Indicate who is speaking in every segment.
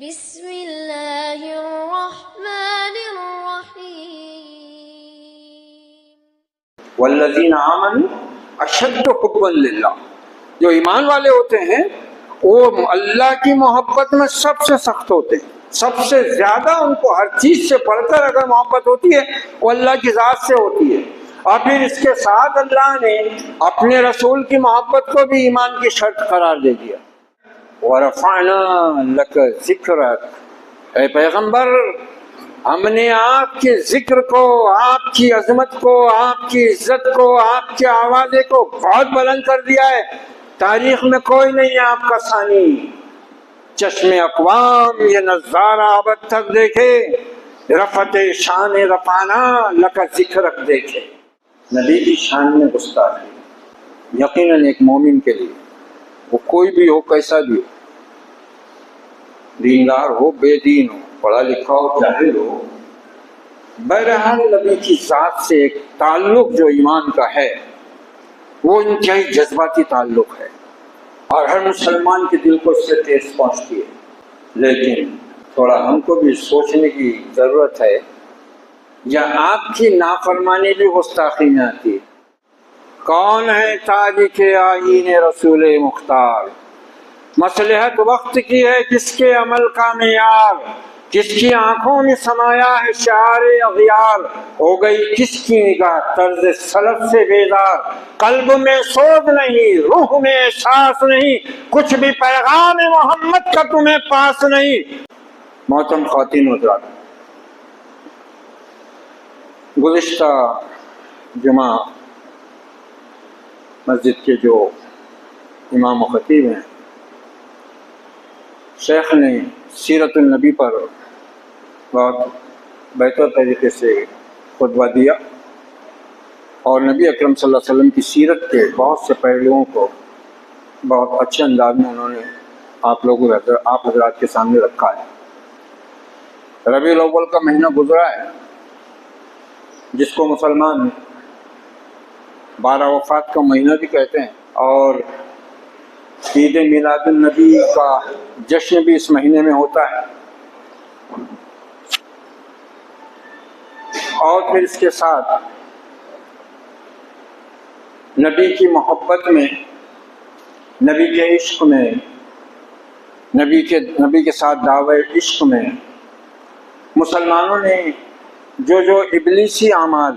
Speaker 1: بسم اللہ الرحمن الرحیم
Speaker 2: والذین آمنوا اشد حبا للہ، جو ایمان والے ہوتے ہیں وہ اللہ کی محبت میں سب سے سخت ہوتے ہیں، سب سے زیادہ ان کو ہر چیز سے بڑھ کر اگر محبت ہوتی ہے وہ اللہ کی ذات سے ہوتی ہے۔ اور پھر اس کے ساتھ اللہ نے اپنے رسول کی محبت کو بھی ایمان کی شرط قرار دے دیا۔ وَرَفَعْنَا لَكَ ذِكْرَكَ، اے پیغمبر ہم نے آپ کے ذکر کو، آپ کی عظمت کو، آپ کی عزت کو، آپ کے آوازے کو بہت بلند کر دیا ہے، تاریخ میں کوئی نہیں ہے آپ کا ثانی۔ چشم اقوام یہ نظارہ ابد تک دیکھے، رفعت شان رفعنا لک ذکرک دیکھے۔ نبی کی شان میں گستاخی یقیناً ایک مومن کے لیے، وہ کوئی بھی ہو، کیسا بھی ہو، دیندار ہو، بے دین ہو، پڑھا لکھا ہو، جاہل ہو، بہرحال نبی کی ذات سے ایک تعلق جو ایمان کا ہے وہ انتہائی جذباتی تعلق ہے، اور ہر مسلمان کے دل کو اس سے ٹھیس پہنچتی ہے۔ لیکن تھوڑا ہم کو بھی سوچنے کی ضرورت ہے، یا آپ کی نافرمانی بھی گستاخی میں آتی ہے؟ کون ہے تاریخ آئین رسول مختار؟ مصلحت وقت کی ہے کس کے عمل کا معیار؟ کس کی آنکھوں میں سمایا ہے شعار اغیار؟ ہو گئی کس کی نگاہ طرز سلف سے بیدار؟ قلب میں سوز نہیں، روح میں احساس نہیں، کچھ بھی پیغام محمد کا تمہیں پاس نہیں۔ محترم خواتین حضرات، گزشتہ جمعہ مسجد کے جو امام و خطیب ہیں، شیخ نے سیرت النبی پر بہت بہتر طریقے سے خطبہ دیا، اور نبی اکرم صلی اللہ علیہ وسلم کی سیرت کے بہت سے پہلوؤں کو بہت اچھے انداز میں انہوں نے آپ حضرات کے سامنے رکھا ہے۔ ربیع الاول کا مہینہ گزرا ہے، جس کو مسلمان 12 وفات کا مہینہ بھی کہتے ہیں، اور عید میلاد النبی کا جشن بھی اس مہینے میں ہوتا ہے۔ اور پھر اس کے ساتھ نبی کی محبت میں، نبی کے عشق میں، نبی کے ساتھ دعوی عشق میں مسلمانوں نے جو ابلیسی اعمال،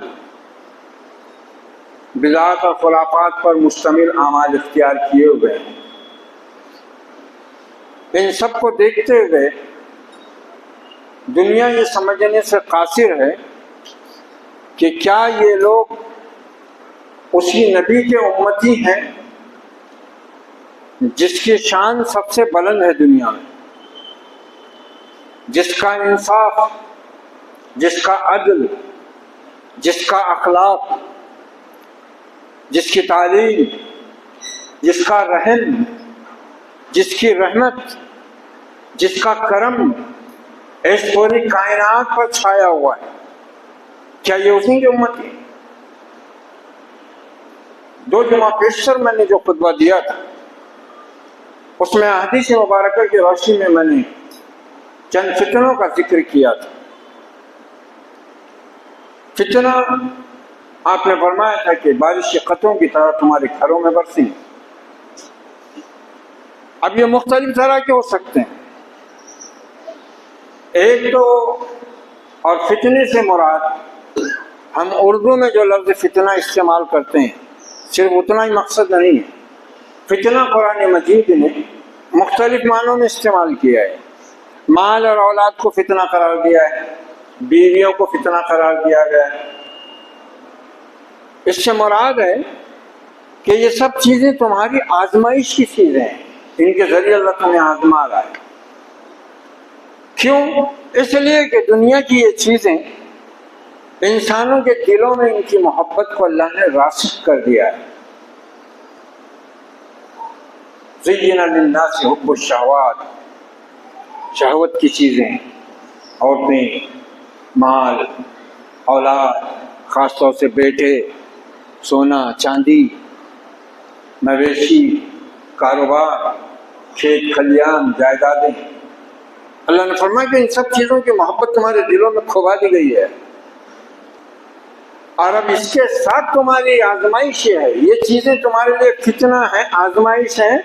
Speaker 2: بدعات اور خرافات پر مشتمل اعمال اختیار کیے ہوئے ہیں، ان سب کو دیکھتے ہوئے دنیا یہ سمجھنے سے قاصر ہے کہ کیا یہ لوگ اسی نبی کے امتی ہیں جس کی شان سب سے بلند ہے دنیا میں، جس کا انصاف، جس کا عدل، جس کا اخلاق، جس کی تعلیم، جس کا رحم، جس کی رحمت، جس کا کرم اس پوری کائنات پر چھایا ہوا ہے، کیا یہ اسی کی امت ہے؟ 2 جمعہ پیشتر میں نے جو خطبہ دیا تھا، اس میں حدیث مبارکہ کی روشنی میں میں نے چند فتنوں کا ذکر کیا تھا۔ فتنہ آپ نے فرمایا تھا کہ بارش کے قطروں کی طرح تمہارے گھروں میں برسیں۔ اب یہ مختلف طرح کے ہو سکتے ہیں۔ ایک تو، اور فتنے سے مراد ہم اردو میں جو لفظ فتنہ استعمال کرتے ہیں صرف اتنا ہی مقصد نہیں ہے۔ فتنہ قرآن مجید نے مختلف معنوں میں استعمال کیا ہے۔ مال اور اولاد کو فتنہ قرار دیا ہے، بیویوں کو فتنہ قرار دیا گیا ہے۔ اس سے مراد ہے کہ یہ سب چیزیں تمہاری آزمائش کی چیزیں ہیں، ان کے ذریعے اللہ تمہیں آزما رہا ہے۔ کیوں؟ اس لیے کہ دنیا کی یہ چیزیں انسانوں کے دلوں میں ان کی محبت کو اللہ نے راسخ کر دیا ہے۔ زین للناس حب الشہوات، شہوت کی چیزیں، عورتیں، مال، اولاد، خاص طور سے بیٹے، سونا چاندی، مویشی، کاروبار، کھیت کھلیان، جائیدادیں، اللہ نے فرمایا کہ ان سب چیزوں کی محبت تمہارے دلوں میں کھوا دی گئی ہے، اور اب اس کے ساتھ تمہاری آزمائش ہے، یہ چیزیں تمہارے لیے فتنہ ہے، آزمائش ہے،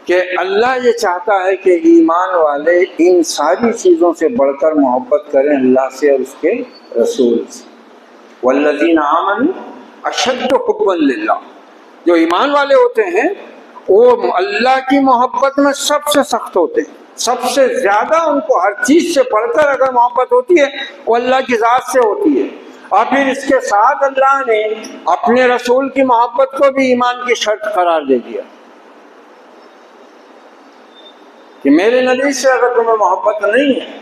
Speaker 2: کہ اللہ یہ چاہتا ہے کہ ایمان والے ان ساری چیزوں سے بڑھ کر محبت کریں اللہ سے اور اس کے رسول سے۔ والذین آمنوا اشد حبا للہ، جو ایمان والے ہوتے ہیں وہ اللہ کی محبت میں سب سے سخت ہوتے ہیں، سب سے زیادہ ان کو ہر چیز سے بڑھ کر اگر محبت ہوتی ہے وہ اللہ کی ذات سے ہوتی ہے، اور پھر اس کے ساتھ اللہ نے اپنے رسول کی محبت کو بھی ایمان کی شرط قرار دے دیا کہ میرے نبی سے اگر تمہیں محبت نہیں ہے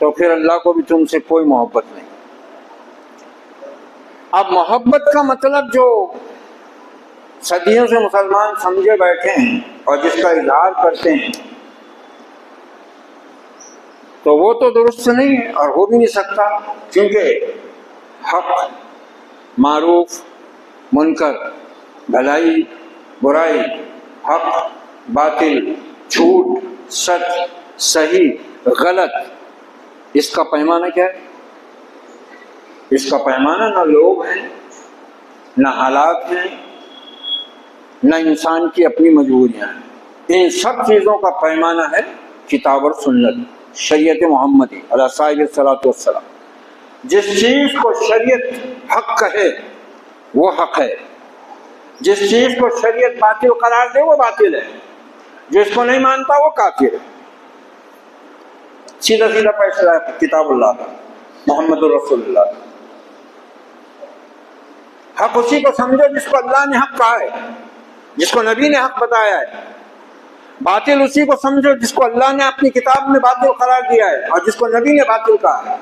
Speaker 2: تو پھر اللہ کو بھی تم سے کوئی محبت نہیں۔ اب محبت کا مطلب جو صدیوں سے مسلمان سمجھے بیٹھے ہیں اور جس کا اظہار کرتے ہیں تو وہ تو درست نہیں ہے اور ہو بھی نہیں سکتا، کیونکہ حق، معروف، منکر، بھلائی، برائی، حق، باطل، جھوٹ، سچ، صحیح، غلط، اس کا پیمانہ کیا ہے؟ اس کا پیمانہ نہ لوگ ہیں، نہ حالات ہیں، نہ انسان کی اپنی مجبوریاں ہیں، ان سب چیزوں کا پیمانہ ہے کتاب اور سنت، شریعت محمدی علیہ صاحب الصلاۃ والسلام۔ جس چیز کو شریعت حق کہے وہ حق ہے، جس چیز کو شریعت باطل قرار دے وہ باطل ہے، جس کو نہیں مانتا وہ کافر ہے۔ سیدھا سیدھا فیصلہ ہے کتاب اللہ کا، محمد الرسول اللہ کا۔ حق اسی کو سمجھو جس کو اللہ نے حق کہا ہے، جس کو نبی نے حق بتایا ہے، باطل اسی کو سمجھو جس کو اللہ نے اپنی کتاب میں باطل قرار دیا ہے اور جس کو نبی نے باطل کہا ہے۔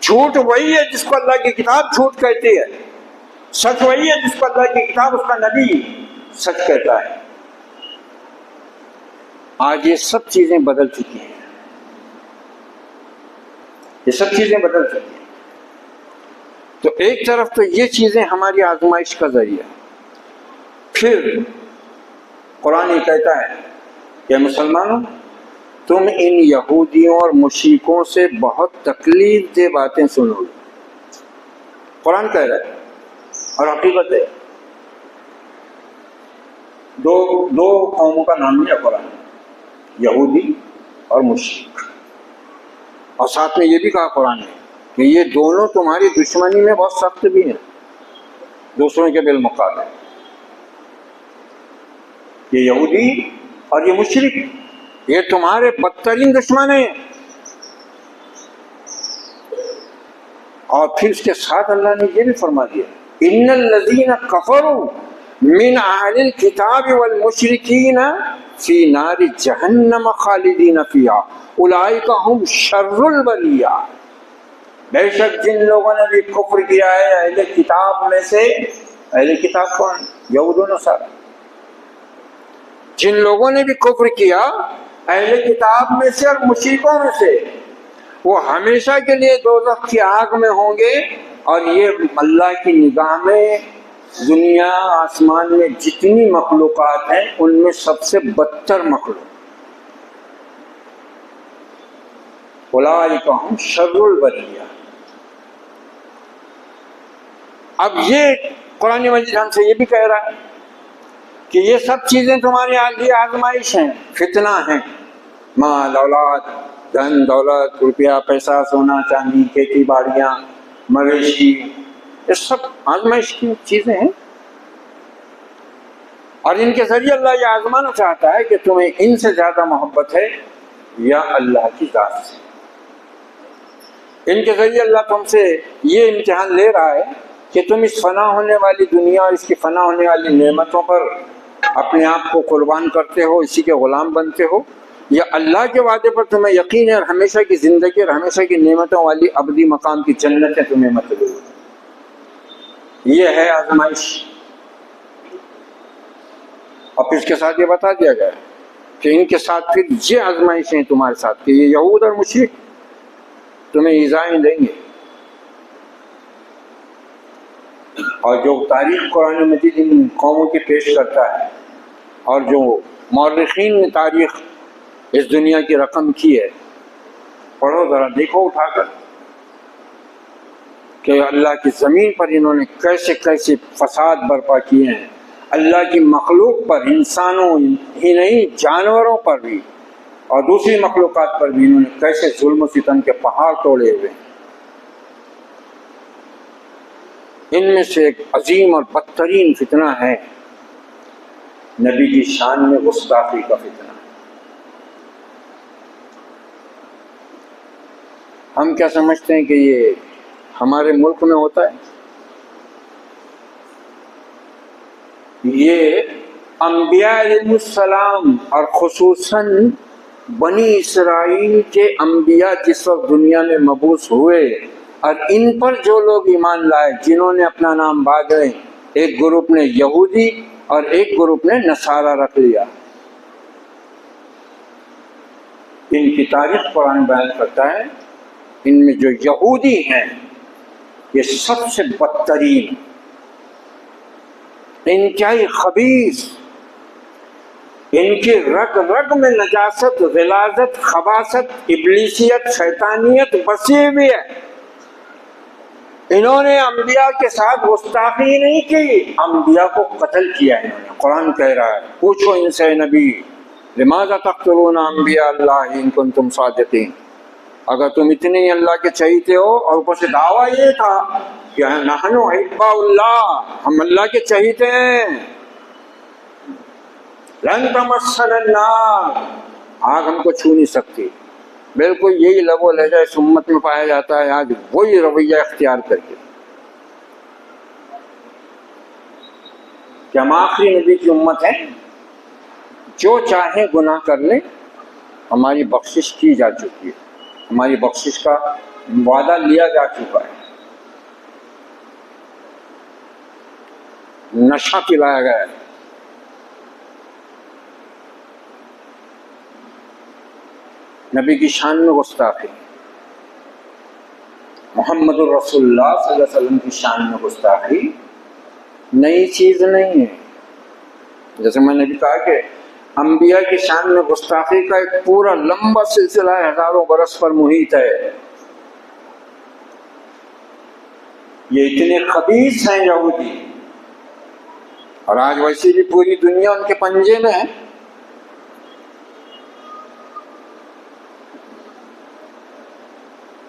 Speaker 2: جھوٹ وہی ہے جس کو اللہ کی کتاب جھوٹ کہتی ہے، سچ وہی ہے جس کو اللہ کی کتاب اس کا نبی سچ کہتا ہے۔ آج یہ سب چیزیں بدل چکی ہیں، یہ سب چیزیں بدل چکی ہیں۔ تو ایک طرف تو یہ چیزیں ہماری آزمائش کا ذریعہ، پھر قرآن یہ کہتا ہے کہ مسلمانوں تم ان یہودیوں اور مشرکوں سے بہت تکلیف دہ باتیں سنو گے۔ قرآن کہہ رہا ہے اور حقیقت ہے، دو قوموں کا نام لیا قرآن، یہودی اور مشرک، اور ساتھ میں یہ بھی کہا قرآن نے کہ یہ دونوں تمہاری دشمنی میں بہت سخت بھی ہیں دوسروں کے بالمقابلے۔ یہ یہودی اور یہ مشرک یہ تمہارے بدترین دشمن ہیں، اور پھر اس کے ساتھ اللہ نے یہ بھی فرما دیا ان الذین کفروا من اہل الکتاب والمشرکین فی نار جہنم خالدین فیہا اولئک ہم شر البریہ۔ بے شک جن لوگوں نے بھی کفر کیا ہے اہل کتاب میں سے، اہل کتاب کون؟ یہود و نصارہ۔ جن لوگوں نے بھی کفر کیا اہل کتاب میں سے اور مشرکوں میں سے، وہ ہمیشہ کے لیے دوزخ کی آگ میں ہوں گے، اور یہ اللہ کی نگاہ میں دنیا آسمان میں جتنی مخلوقات ہیں ان میں سب سے بدتر مخلوق۔ اولئک ہم شر البریہ۔ اب یہ قرآن مجید ہم سے یہ بھی کہہ رہا ہے کہ یہ سب چیزیں تمہاری لیے آزمائش ہیں، فتنہ ہیں، مال، اولاد، دھن دولت، روپیہ پیسہ، سونا چاندی، کھیتی باڑیاں، مویشی، یہ سب آزمائش کی چیزیں ہیں، اور ان کے ذریعے اللہ یہ آزمانا چاہتا ہے کہ تمہیں ان سے زیادہ محبت ہے یا اللہ کی ذات سے۔ ان کے ذریعے اللہ تم سے یہ امتحان لے رہا ہے کہ تم اس فنا ہونے والی دنیا اور اس کی فنا ہونے والی نعمتوں پر اپنے آپ کو قربان کرتے ہو، اسی کے غلام بنتے ہو، یا اللہ کے وعدے پر تمہیں یقین ہے اور ہمیشہ کی زندگی اور ہمیشہ کی نعمتوں والی ابدی مقام کی جنتیں تمہیں مطلوب ہے۔ یہ ہے آزمائش، اور پھر اس کے ساتھ یہ بتا دیا گیا کہ ان کے ساتھ پھر یہ آزمائشیں تمہارے ساتھ کہ یہ یہود اور مشرک تمہیں ایذائیں دیں گے، اور جو تاریخ قرآن مجید ان قوموں کی پیش کرتا ہے، اور جو مورخین نے تاریخ اس دنیا کی رقم کی ہے، پڑھو ذرا، دیکھو اٹھا کر کہ اللہ کی زمین پر انہوں نے کیسے کیسے فساد برپا کیے ہیں، اللہ کی مخلوق پر، انسانوں ہی نہیں جانوروں پر بھی اور دوسری مخلوقات پر بھی انہوں نے کیسے ظلم و ستم کے پہاڑ توڑے ہوئے ہیں۔ ان میں سے ایک عظیم اور بدترین فتنہ ہے نبی کی شان میں گستاخی کا فتنہ۔ ہم کیا سمجھتے ہیں کہ یہ ہمارے ملک میں ہوتا ہے؟ یہ انبیاء علیہ السلام اور خصوصاً بنی اسرائیل کے انبیاء جس وقت دنیا میں مبعوث ہوئے اور ان پر جو لوگ ایمان لائے، جنہوں نے اپنا نام بعد میں ایک گروپ نے یہودی اور ایک گروپ نے نصارہ رکھ لیا، ان کی تاریخ قرآن بیان کرتا ہے۔ ان میں جو یہودی ہیں یہ سب سے بدترین، انتہائی خبیث، ان کی رگ رگ میں نجاست، غلاظت، خباثت، ابلیسیت، شیطانیت بسی ہوئی ہے۔ انہوں نے انبیاء کے ساتھ گستاخی نہیں کی، انبیاء کو قتل کیا انہوں نے۔ قرآن کہہ رہا ہے، پوچھو ان سے نبی، لماذا تقتلون انبیاء اللہ ان کنتم صادقین، اگر تم اتنے ہی اللہ کے چہیتے ہو، اور اوپر سے دعویٰ یہ تھا کہ نحن احباء اللہ، ہم اللہ کے چہیتے ہیں، لن تمسنا النار، آگ ہم کو چھو نہیں سکتی۔ بالکل یہی لب و لہجہ اس امت میں پایا جاتا ہے آج، وہی رویہ اختیار کر کے کہ ہم آخری نبی کی امت ہیں، جو چاہے گناہ کر لیں، ہماری بخشش کی جا چکی ہے، ہماری بخشش کا وعدہ لیا جا چکا ہے، نشہ پلایا گیا ہے۔ نبی کی شان میں گستاخی، محمد الرسول اللہ صلی اللہ علیہ وسلم کی شان میں گستاخی نئی چیز نہیں ہے۔ جیسے میں نے بھی کہا کہ انبیاء کی شان میں گستاخی کا ایک پورا لمبا سلسلہ ہے، ہزاروں برس پر محیط ہے۔ یہ اتنے خبیث ہیں یہودی، اور آج ویسے بھی پوری دنیا ان کے پنجے میں ہے۔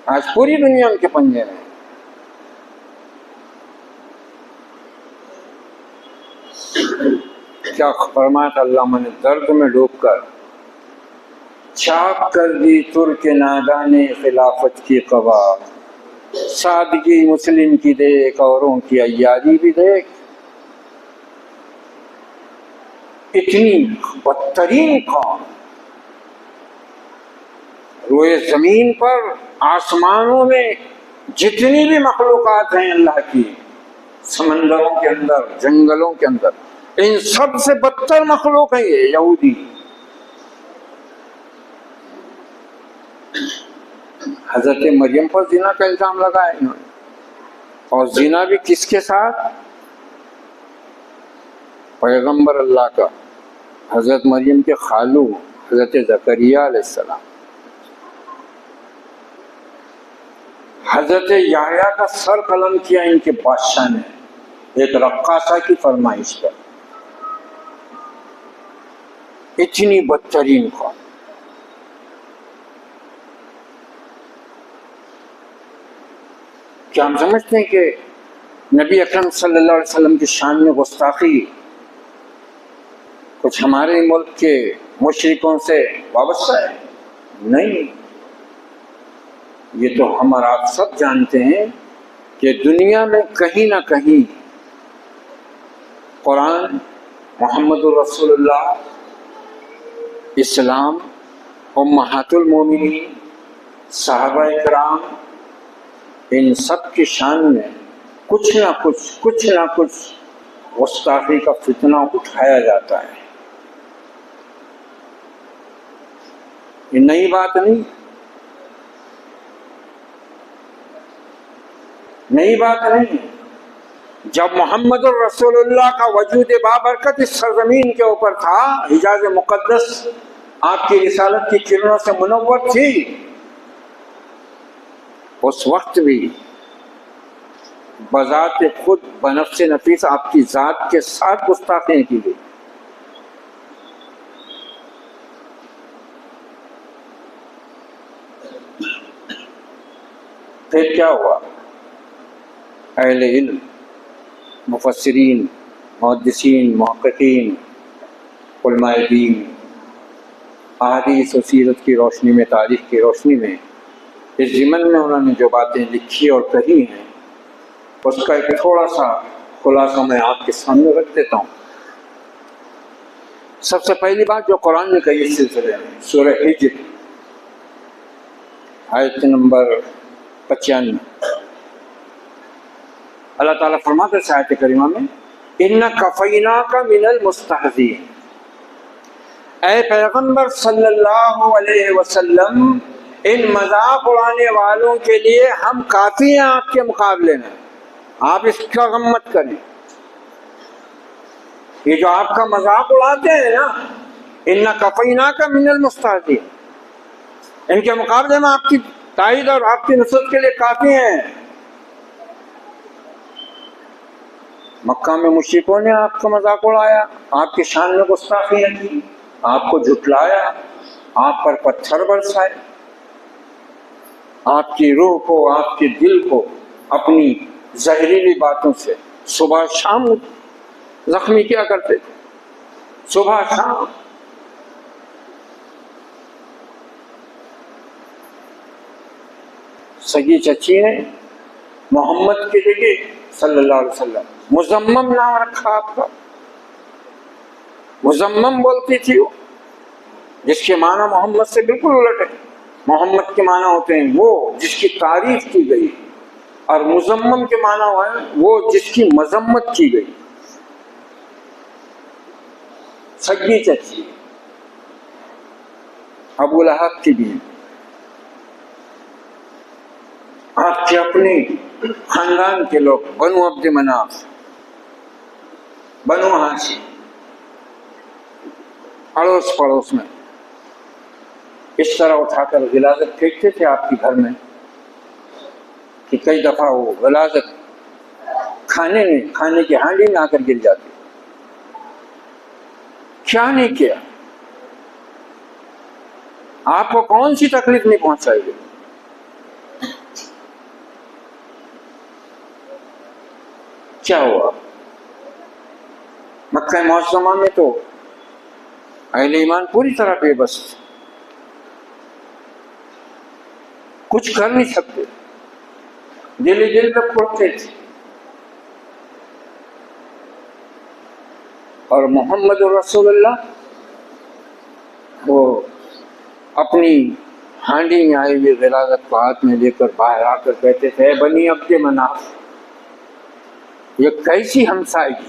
Speaker 2: آج پوری دنیا ان کے پنجے میں ہے۔ کیا فرمایا اللہ، میں نے درد میں ڈوب کر چاک کر دی ترک نادانے خلافت کی قبا، سادگی مسلم کی دیکھ اوروں کی عیاری بھی دیکھ۔ اتنی بدترین قوم روئے زمین پر، آسمانوں میں جتنی بھی مخلوقات ہیں اللہ کی، سمندروں کے اندر، جنگلوں کے اندر، ان سب سے بدتر مخلوق ہے یہ یہودی۔ حضرت مریم پر زنا کا الزام لگایا انہوں نے، اور زنا بھی کس کے ساتھ؟ پیغمبر اللہ کا، حضرت مریم کے خالو حضرت زکریا علیہ السلام۔ حضرت یحییٰ کا سر قلم کیا ان کے بادشاہ نے ایک رقاصہ کی فرمائش پر۔ اتنی بدترین قوم۔ کیا ہم سمجھتے ہیں کہ نبی اکرم صلی اللہ علیہ وسلم کی شان میں گستاخی کچھ ہمارے ملک کے مشرکوں سے وابستہ ہے؟ نہیں، یہ تو ہم اور آپ سب جانتے ہیں کہ دنیا میں کہیں نہ کہیں قرآن، محمد الرسول اللہ، اسلام، امہات المومنین، صحابہ کرام، ان سب کی شان میں کچھ نہ کچھ گستاخی کا فتنہ اٹھایا جاتا ہے۔ یہ نئی بات نہیں، نئی بات نہیں۔ جب محمد الرسول اللہ کا وجود بابرکت اس سرزمین کے اوپر تھا، حجاز مقدس آپ کی رسالت کی کرنوں سے منور تھی، اس وقت بھی بذات خود بنفس نفیس آپ کی ذات کے ساتھ گستاخیاں کی گئی۔ پھر کیا ہوا؟ اہل علم، مفسرین، محدثین، محققین، علماء دین، احادیث و سیرت کی روشنی میں، تاریخ کی روشنی میں اس ضمن میں انہوں نے جو باتیں لکھی اور کہی ہیں، اس کا ایک تھوڑا سا خلاصہ میں آپ کے سامنے رکھ دیتا ہوں۔ سب سے پہلی بات جو قرآن نے کہی اس سلسلے میں، سورہ ہجر آیت نمبر 95، اللہ تعالیٰ فرماتے ہیں آیت کریمہ میں، اِنَّا كَفَيْنَاكَ مِنَ الْمُسْتَهْزِئِينَ، اے پیغمبر صلی اللہ علیہ وسلم، ان مذاق اڑانے والوں کے لیے ہم کافی ہیں آپ کے مقابلے میں، آپ اس کا غم مت کریں۔ یہ جو آپ کا مذاق اڑاتے ہیں نا، اِنَّا كَفَيْنَاكَ مِنَ الْمُسْتَهْزِئِينَ، ان کے مقابلے میں آپ کی تائید اور آپ کی نصرت کے لیے کافی ہیں۔ مکہ میں مشرکوں نے آپ کا مذاق اڑایا، آپ کی شان میں گستاخیاں کی، آپ کو جھٹلایا، آپ پر پتھر برسائے، آپ کی روح کو، آپ کے دل کو اپنی زہریلی باتوں سے صبح شام زخمی کیا کرتے تھے، صبح شام۔ سگی چچی نے محمد کی جگہ صلی اللہ علیہ وسلم مزمم نام رکھا آپ کا، مزمم بولتی تھی وہ، جس کے معنی محمد سے بالکل الٹ ہے۔ محمد کے معنی ہوتے ہیں وہ جس کی تعریف کی گئی، اور مزمم کے معنی ہے وہ جس کی مذمت کی گئی۔ سگی چچی ابو لہب کی بھی، آپ کے اپنے خاندان کے لوگ، بنو عبد مناف، بنو ہاشم، اڑوس پڑوس میں اس طرح اٹھا کر غلاظت پھینکتے تھے آپ کے گھر میں کہ کئی دفعہ وہ غلاظت کھانے کی ہانڈی میں آ کر گر جاتی۔ کیا نہیں کیا؟ آپ کو کون سی تکلیف نہیں پہنچائی گئی؟ کیا ہوا؟ مکہ معظمہ میں تو اہل ایمان پوری طرح بے بس، کچھ کر نہیں سکتے، دل ہی دل میں کھڑتے تھے، اور محمد رسول اللہ وہ اپنی ہانڈی میں آئی ہوئی غلاظت کو ہاتھ میں لے کر باہر آ کر کہتے تھے، اے بنی عبد مناف، یہ کیسی ہمسائیگی؟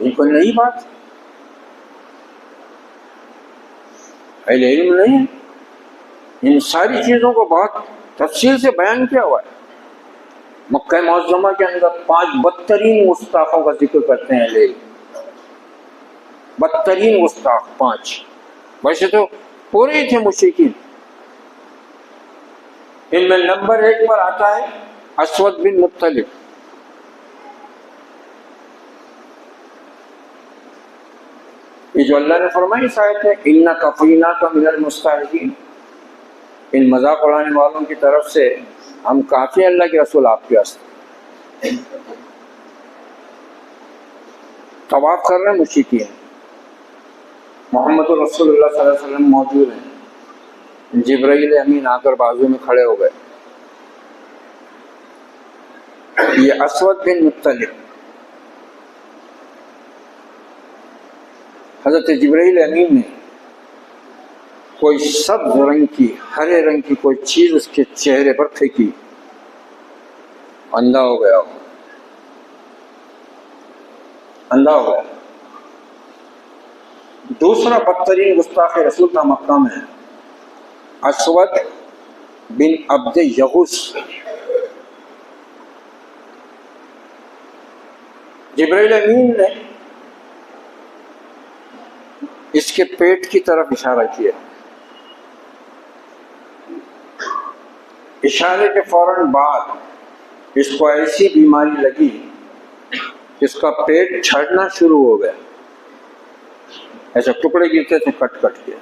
Speaker 2: یہ کوئی نئی بات، اہل علم نہیں ہے، ان ساری چیزوں کو بہت تفصیل سے بیان کیا ہوا ہے۔ مکہ معظمہ کے اندر 5 بدترین گستاخوں کا ذکر کرتے ہیں اہل علم، بدترین گستاخ 5، ویسے تو پورے ہی تھے مشرکین۔ ان میں نمبر 1 پر آتا ہے اسود بن مطلب۔ یہ جو اللہ نے فرمائی اس آیت ہے، اِنَّا كَفَيْنَاكَ مِنَ الْمُسْتَهْزِئِينَ، ان مذاق اڑانے والوں کی طرف سے ہم کافی، اللہ کے رسول آپ کے واسطے۔ طواف کر رہے ہیں مشرکین، محمد رسول اللہ صلی اللہ علیہ وسلم موجود ہیں، جبرائیل امین آ کر بازو میں کھڑے ہو گئے۔ یہ اسود بن مطلب، حضرت جبرائیل امین نے کوئی سبز رنگ کی، ہرے رنگ کی کوئی چیز اس کے چہرے پر پھینکی، اندھا ہو گیا، اندھا ہو گیا۔ دوسرا بدترین گستاخ رسول کا مقام ہے اسود بن عبد یغوث، جبرائیل امین نے اس کے پیٹ کی طرف اشارہ کیا. اشارے کے فوراً بعد اس کو ایسی بیماری لگی کہ اس کا پیٹ چھڑنا شروع ہو گیا. ایسے ٹکڑے گرتے تھے کٹ کٹ کے.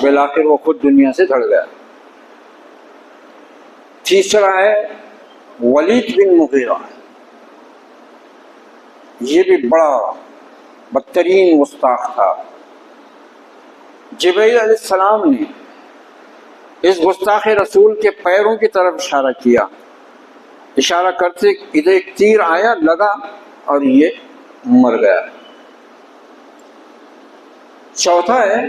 Speaker 2: بالآخر وہ خود دنیا سے دھڑ گیا. تیسرا ہے ولید بن مغیرہ. یہ بھی بڑا بدترین گستاخ تھا. جبرائیل علیہ السلام نے اس گستاخ رسول کے پیروں کی طرف اشارہ کیا. اشارہ کرتے ادھر ایک تیر آیا لگا اور یہ مر گیا. چوتھا ہے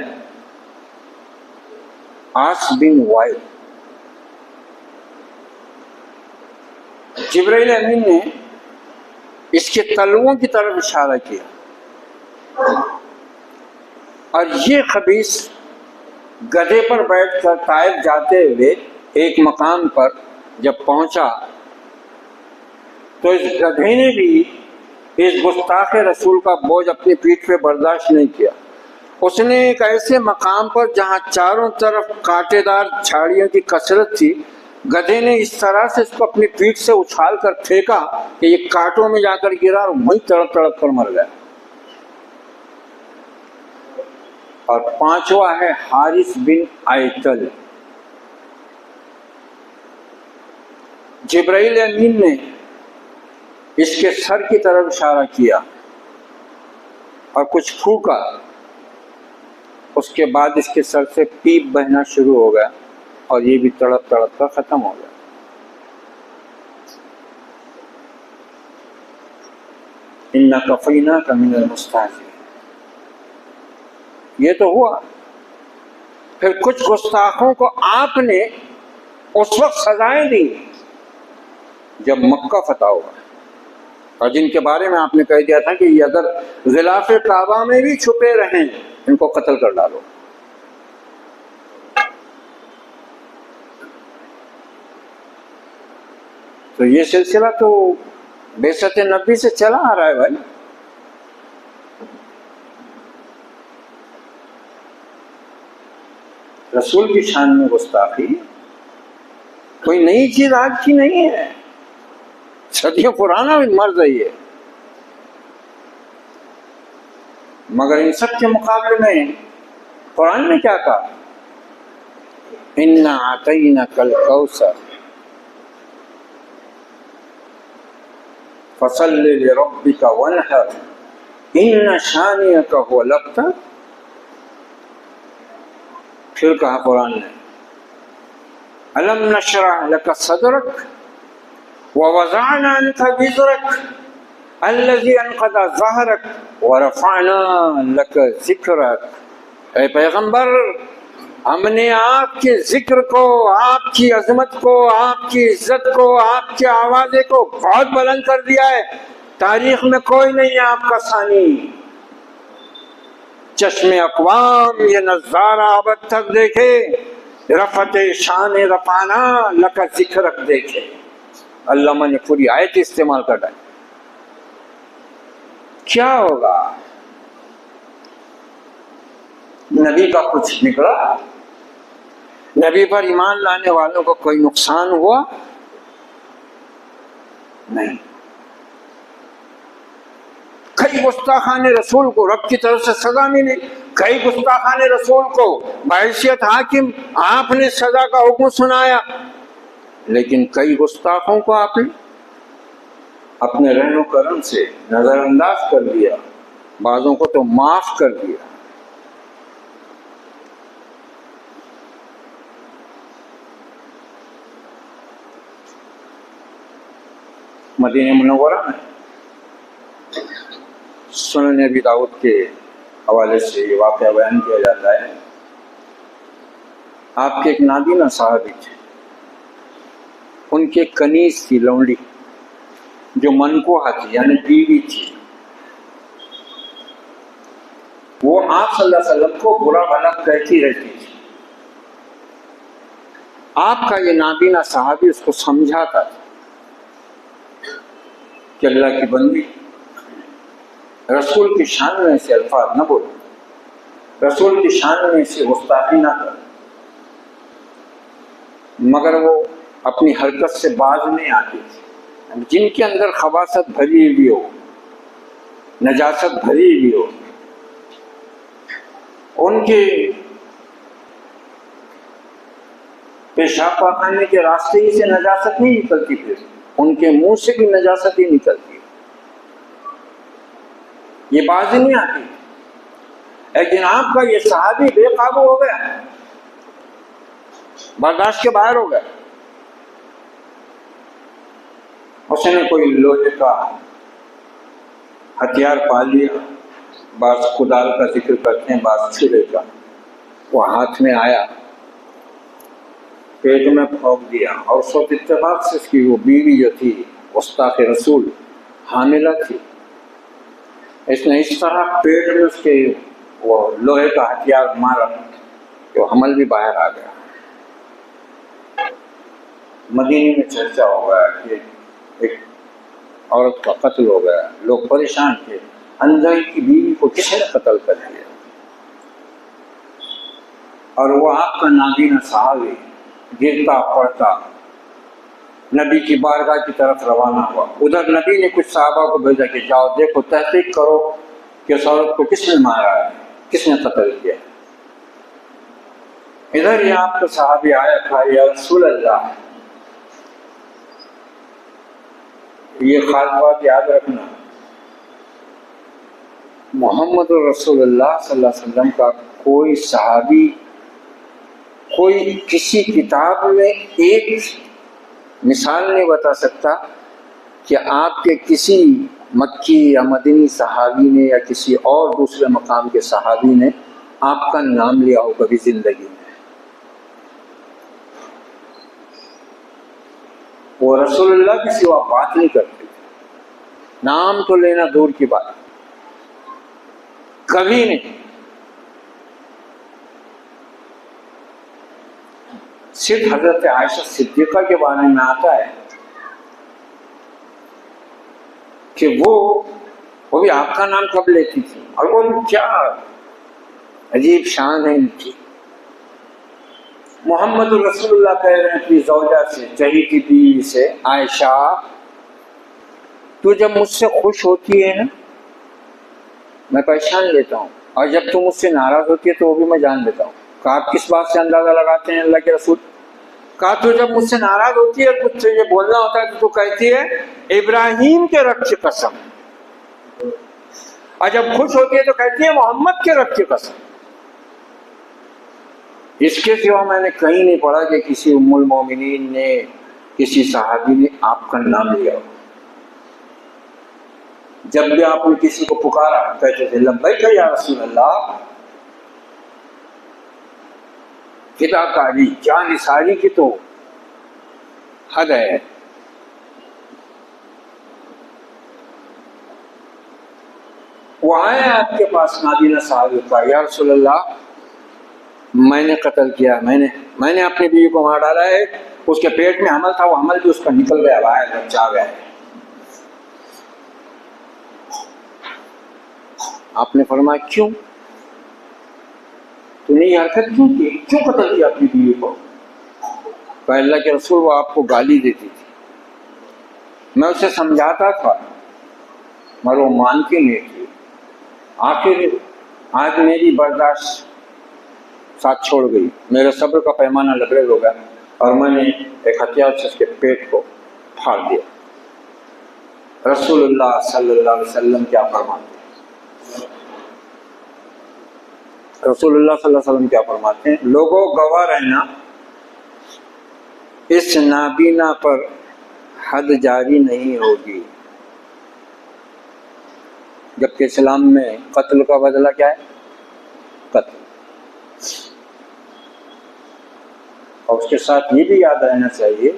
Speaker 2: عاص بن وائل. جبرائیل امین نے اس کے تلووں کی طرف اشارہ کیا اور یہ خبیث گدھے پر بیٹھ کر طائف جاتے ہوئے ایک مقام پر جب پہنچا تو اس گدھے نے بھی اس گستاخ رسول کا بوجھ اپنی پیٹھ پہ برداشت نہیں کیا. اس نے ایک ایسے مقام پر جہاں چاروں طرف کانٹے دار جھاڑیوں کی کثرت تھی، گدھے نے اس طرح سے اس کو اپنی پیٹھ سے اچھال کر پھینکا کہ یہ کانٹوں میں جا کر گرا اور وہیں تڑپ تڑپ کر مر گیا. اور پانچواں ہے حارث بن آیتل. جبرائیل امین نے اس کے سر کی طرف اشارہ کیا اور کچھ پھونکا. اس کے بعد اس کے سر سے پیپ بہنا شروع ہو گیا اور یہ بھی تڑپ تڑپ کر ختم ہو گیا. اِنَّا كَفَيْنَاكَ مِنَ الْمُسْتَهْزِئِينَ. یہ تو ہوا. پھر کچھ گستاخوں کو آپ نے اس وقت سزائیں دی جب مکہ فتح ہوا، اور جن کے بارے میں آپ نے کہہ دیا تھا کہ یہ اگر غلاف کعبہ میں بھی چھپے رہیں ان کو قتل کر ڈالو. تو یہ سلسلہ تو بعثت نبی سے چلا آ رہا ہے بھائی. رسول کی شان میں گستاخی کوئی نئی چیز آج کی نہیں ہے، صدیوں پرانا مرض ہے یہ. مگر ان سب کے مقابلے میں قرآن نے کیا کہا؟ اِنَّا أَعْطَيْنَاكَ الْكَوْثَرَ فَصَلِّ لِرَبِّكَ وَانْحَرْ إِنَّ شَانِئَكَ هُوَ الْأَبْتَرُ. پھر کہا قرآن نے أَلَمْ نَشْرَحْ لَكَ صَدْرَكَ وَوَضَعْنَا عَنْكَ وِزْرَكَ الَّذِي أَنْقَضَ ظَهْرَكَ وَرَفَعْنَا لَكَ ذِكْرَكَ. اے پیغمبر، ہم نے آپ کے ذکر کو، آپ کی عظمت کو، آپ کی عزت کو، آپ کے آوازے کو بہت بلند کر دیا ہے. تاریخ میں کوئی نہیں ہے آپ کا ثانی. چشم اقوام یہ نظارہ ابد تک دیکھے، رفعت شان رفعنا لک ذکرک دیکھے. علامہ نے پوری آیت استعمال کر ڈالی. کیا ہوگا؟ نبی کا کچھ نکلا؟ نبی پر ایمان لانے والوں کو کوئی نقصان ہوا؟ نہیں. کئی گستاخان رسول کو رب کی طرف سے سزا ملی، کئی گستاخان رسول کو بحیثیت حاکم آپ نے سزا کا حکم سنایا، لیکن کئی گستاخوں کو آپ نے اپنے رحم و کرم سے نظر انداز کر دیا، بعضوں کو تو معاف کر دیا. مدینہ منورہ میں سنن ابی داؤد کے حوالے سے یہ واقعہ بیان کیا جاتا ہے. آپ کے ایک نابینا صحابی تھے، ان کے کنیز تھی لونڈی جو منکوحہ تھی یعنی بیوی تھی. وہ آپ صلی اللہ علیہ وسلم کو برا بھلا کہتی رہتی تھی. آپ کا یہ نابینا صحابی اس کو سمجھاتا تھا کہ اللہ کی بندی رسول کی شان میں سے الفاظ نہ بولے، رسول کی شان میں سے گستاخی نہ کرے، مگر وہ اپنی حرکت سے باز نہیں آتی تھی۔ جن کے اندر خباثت بھری ہوئی ہو، نجاست بھری ہوئی ہو، ان کے پیشاب پاخانے کے راستے ہی سے نجاست نہیں نکلتی، پھر ان کے منہ سے بھی نجاست ہی نکلتی، یہ باز نہیں آتی۔ لیکن آپ کا یہ صحابی بے قابو ہو گیا، برداشت کے باہر ہو گیا، اس نے کوئی لوہے کا ہتھیار پا لیا، بعض کدال کا ذکر کرتے ہیں، بعض چھرے کا، وہ ہاتھ میں آیا، پیٹ میں پھونک دیا، اور اس وقت اتفاق سے اس کی وہ بیوی جو تھی گستاخ رسول حاملہ تھی، اس نے اس طرح پیٹ میں اس کے وہ لوہے کا ہتھیار مارا کہ وہ حمل بھی باہر آ گیا۔ مدینے میں چرچا ہو گیا کہ ایک عورت کا قتل ہو گیا، لوگ پریشان تھے، اندر کی بیوی کو کس نے قتل کر دیا، اور وہ آپ کا نابینا صحابی گرتا پڑتا نبی کی بارگاہ کی طرف روانہ ہوا۔ ادھر نبی نے کچھ صحابہ کو بھیجا کہ جاؤ دیکھو، تحقیق کرو کہ اس عورت کو کس نے مارا ہے، کس نے قتل کیا۔ ادھر ہی آپ کا صحابی آیا تھا، یا رسول اللہ، یہ خاص بات یاد رکھنا، محمد رسول اللہ صلی اللہ علیہ وسلم کا کوئی صحابی کوئی کسی کتاب میں ایک مثال نہیں بتا سکتا کہ آپ کے کسی مکی یا مدنی صحابی نے یا کسی اور دوسرے مقام کے صحابی نے آپ کا نام لیا ہو کبھی زندگی میں۔ وہ رسول اللہ کی سوا بات نہیں کرتے، نام تو لینا دور کی بات، کبھی نہیں۔ صرف حضرت عائشہ صدیقہ کے بارے میں آتا ہے کہ وہ بھی آپ کا نام کب لیتی تھی، اور وہ کیا عجیب شان ہے ان کی۔ محمد رسول اللہ کہہ رہے ہیں اپنی زوجہ سے، چہیتی بیوی سے، عائشہ تو جب مجھ سے خوش ہوتی ہے نا میں پہچان لیتا ہوں، اور جب تم مجھ سے ناراض ہوتی ہے تو وہ بھی میں جان لیتا ہوں۔ کہا آپ کس بات سے اندازہ لگاتے ہیں اللہ کے رسول؟ کہا تو جب مجھ سے ناراض ہوتی ہے کچھ یہ بولنا ہوتا ہے تو کہتی ہے ابراہیم کے رب کی قسم، اور جب خوش ہوتی ہے تو کہتی ہے محمد کے رب کی قسم۔ اس کے سوا میں نے کہیں نہیں پڑھا کہ کسی ام المومنین نے، کسی صحابی نے آپ کا نام لیا ہو۔ جب بھی آپ نے کسی کو پکارا کہتے تھے لبیک یا رسول اللہ۔ خدا کاری جان ساری کی تو حد ہے۔ وہ آئے آپ کے پاس نابینا صحابی کا، یا رسول اللہ میں نے قتل کیا، میں نے اپنی بیوی کو مار ڈالا ہے، اس کے پیٹ میں حمل تھا، وہ حمل بھی اس کا نکل گیا باہر، بچہ آ گیا ہے۔ آپ نے فرمایا کیوں؟ تو نے یہ حرکت کیوں کی، کیوں قتل کیا اپنی بیوی کو؟ کہ اللہ کے رسول وہ آپ کو گالی دیتی تھی، میں اسے سمجھاتا تھا مگر وہ مانتی نہیں تھی، آخر آج میری برداشت ساتھ چھوڑ گئی، میرے صبر کا پیمانہ لبریز ہو گیا، اور میں نے ایک ہتھیار سے اس کے پیٹ کو پھاڑ دیا۔ رسول اللہ صلی اللہ علیہ وسلم کیا فرماتے ہیں؟ رسول اللہ صلی اللہ علیہ وسلم کیا فرماتے ہیں؟ لوگوں گواہ رہنا، اس نابینا پر حد جاری نہیں ہوگی، جبکہ اسلام میں قتل کا بدلہ کیا ہے؟ قتل۔ اور اس کے ساتھ یہ بھی یاد رہنا چاہیے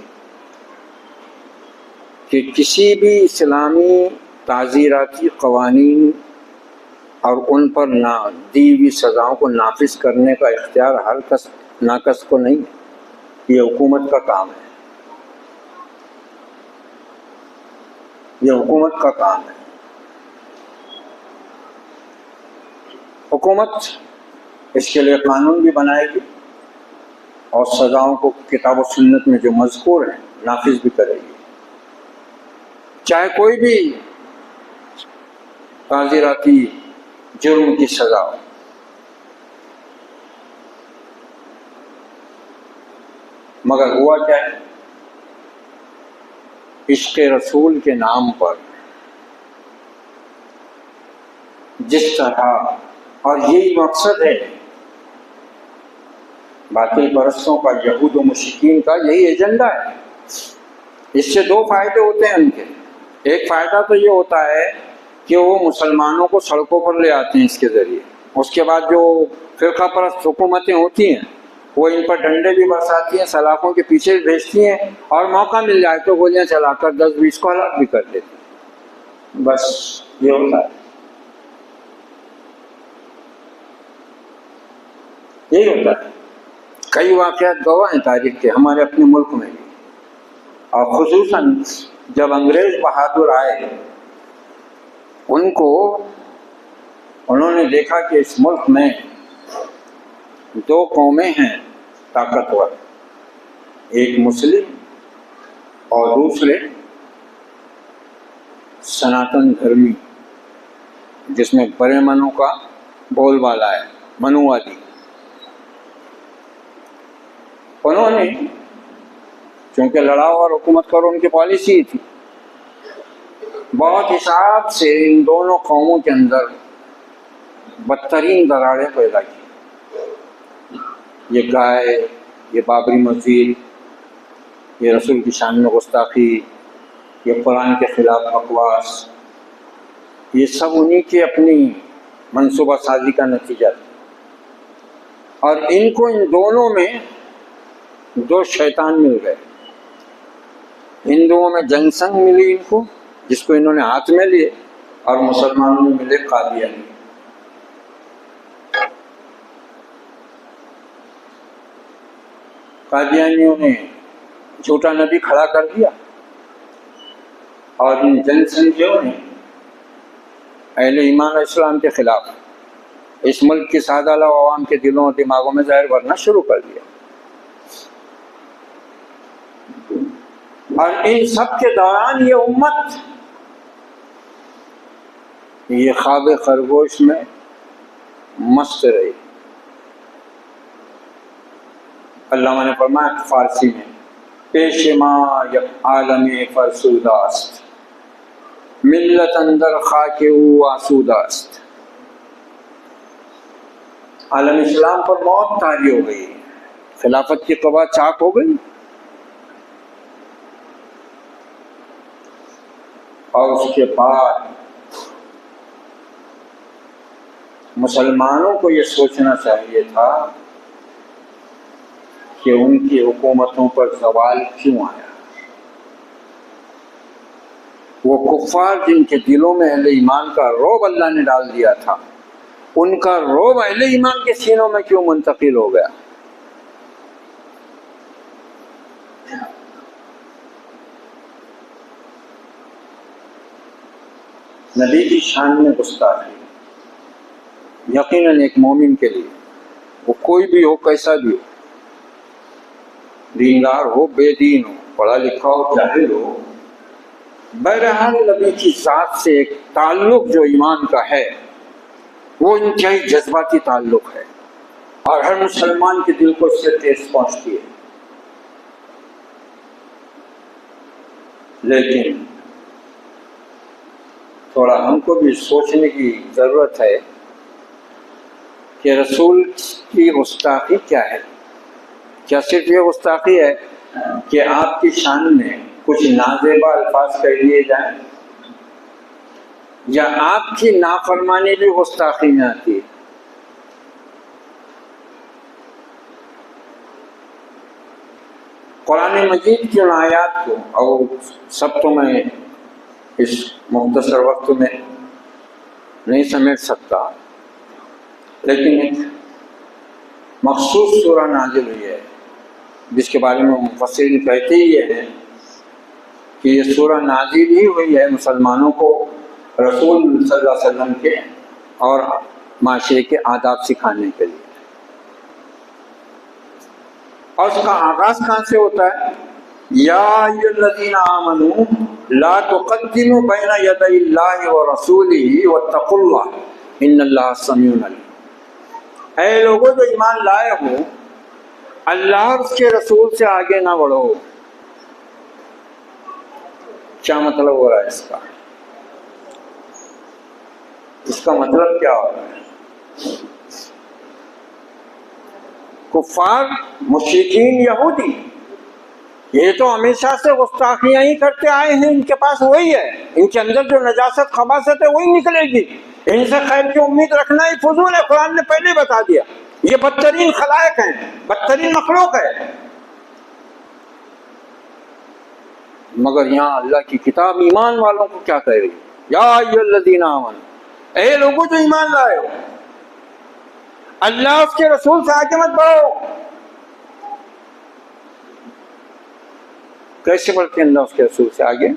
Speaker 2: کہ کسی بھی اسلامی تعزیراتی قوانین اور ان پر دی ہوئی سزاؤں کو نافذ کرنے کا اختیار ہر کس ناقص کو نہیں ہے، یہ حکومت کا کام ہے۔ یہ حکومت کا کام ہے. حکومت اس کے لیے قانون بھی بنائے گی اور سزاؤں کو کتاب و سنت میں جو مذکور ہیں نافذ بھی کرے گی. چاہے کوئی بھی تعزیراتی جرم کی سزا ہو. مگر ہوا کیا ہے؟ عشق رسول کے نام پر جس طرح، اور یہی مقصد ہے باطل پرستوں کا، یہود و مشرکین کا یہی ایجنڈا ہے. اس سے دو فائدے ہوتے ہیں ان کے. ایک فائدہ تو یہ ہوتا ہے کہ وہ مسلمانوں کو سڑکوں پر لے آتے ہیں اس کے ذریعے. اس کے بعد جو فرقہ پرست حکومتیں ہوتی ہیں وہ ان پر ڈنڈے بھی برساتی ہیں، سلاخوں کے پیچھے بھی بھیجتی ہیں، اور موقع مل جائے تو گولیاں چلا کر 10-20 کو ہلاک بھی کر دیتی ہیں. بس یہ ہوتا ہے، یہی ہوتا ہے. کئی واقعات گواہ ہیں تاریخ کے، ہمارے اپنے ملک میں بھی. اور خصوصاً جب انگریز بہادر آئے، انہوں نے دیکھا کہ اس ملک میں دو قومیں ہیں طاقتور، ایک مسلم اور دوسرے سناتن دھرمی، جس میں بڑے منوں کا بول بالا ہے، منووادی. انہوں نے چونکہ لڑاؤ اور حکومت کرو ان کی پالیسی تھی، بہت حساب سے ان دونوں قوموں کے اندر بدترین دراڑیں پیدا کی. یہ گائے، یہ بابری مسجد، یہ رسول کی شان میں گستاخی، یہ قرآن کے خلاف بکواس، یہ سب انہی کی اپنی منصوبہ سازی کا نتیجہ تھا. اور ان دونوں میں دو شیطان مل گئے. ہندوؤں میں جنگ سنگ ملی ان کو، جس کو انہوں نے ہاتھ میں لیے، اور مسلمانوں میں ملے قادیانی. قادیانیوں نے جھوٹا نبی کھڑا کر دیا، اور ان جن سنگیوں نے اہل ایمان اسلام کے خلاف اس ملک کی سادہ لو عوام کے دلوں اور دماغوں میں زہر بھرنا شروع کر دیا. اور ان سب کے دوران یہ امت یہ خواب خرگوش میں مست رہی. علامہ نے فرمایا فارسی میں، پیش ما یک عالم فرسوداست، ملت اندر خاک او آسوداست. عالم اسلام پر موت طاری ہو گئی، خلافت کی قبا چاک ہو گئی، اور اس کے بعد مسلمانوں کو یہ سوچنا چاہیے تھا کہ ان کی حکومتوں پر زوال کیوں آیا. وہ کفار جن کے دلوں میں اہل ایمان کا رعب اللہ نے ڈال دیا تھا، ان کا رعب اہل ایمان کے سینوں میں کیوں منتقل ہو گیا. نبی کی شان میں گستاخی یقیناً ایک مومن کے لیے، وہ کوئی بھی ہو، کیسا بھی ہو، دیندار ہو، بے دین ہو، پڑھا لکھا ہو، جاہل ہو، بہرحال نبی کی ذات سے ایک تعلق جو ایمان کا ہے وہ انتہائی جذباتی تعلق ہے، اور ہر مسلمان کے دل کو اس سے ٹھیس پہنچتی ہے. لیکن تھوڑا ہم کو بھی سوچنے کی ضرورت ہے کہ رسول کی گستاخی کیا ہے. کیا صرف یہ گستاخی ہے کہ آپ کی شان میں کچھ نازیبا الفاظ کہہ لیے جائیں، یا آپ کی نافرمانی بھی گستاخی میں آتی ہے؟ قرآن مجید کی ان آیات کو، اور سب تو میں اس مختصر وقت میں نہیں سمیٹ سکتا، لیکن ایک مخصوص سورہ نازل ہوئی ہے جس کے بارے میں مفسرین کہتے ہی یہ ہیں کہ یہ سورہ نازل ہی ہوئی ہے مسلمانوں کو رسول صلی اللہ علیہ وسلم کے اور معاشرے کے آداب سکھانے کے لیے. اور اس کا آغاز کہاں سے ہوتا ہے؟ یا ایھا الذین آمنوا لا تقدموا بین یدی اللہ ورسولہ واتقوا اللہ ان اللہ سمیع علیم. اے لوگوں جو ایمان لائے ہو، اللہ اور اس کے رسول سے آگے نہ بڑھو. کیا مطلب ہو رہا ہے اس کا؟ اس کا مطلب کیا ہو رہا ہے؟ کفار، مشرکین، یہودی، یہ تو ہمیشہ سے گستاخیاں ہی کرتے آئے ہیں. ان کے پاس وہی ہے، ان کے اندر جو نجاست خباثت ہے وہی نکلے گی. ان سے خیر کی امید رکھنا ہی فضول ہے. قرآن نے پہلے بتا دیا یہ بدترین خلائق ہیں، بدترین مخلوق ہے. مگر یہاں اللہ کی کتاب ایمان والوں کو کیا کہہ رہی ہے؟ یا ایھا الذین آمنوا، اے لوگوں جو ایمان لائے ہو، اللہ اس کے رسول سے آگے مت بڑھو. کیسے بڑھتے ہیں اللہ اس کے رسول سے آگے؟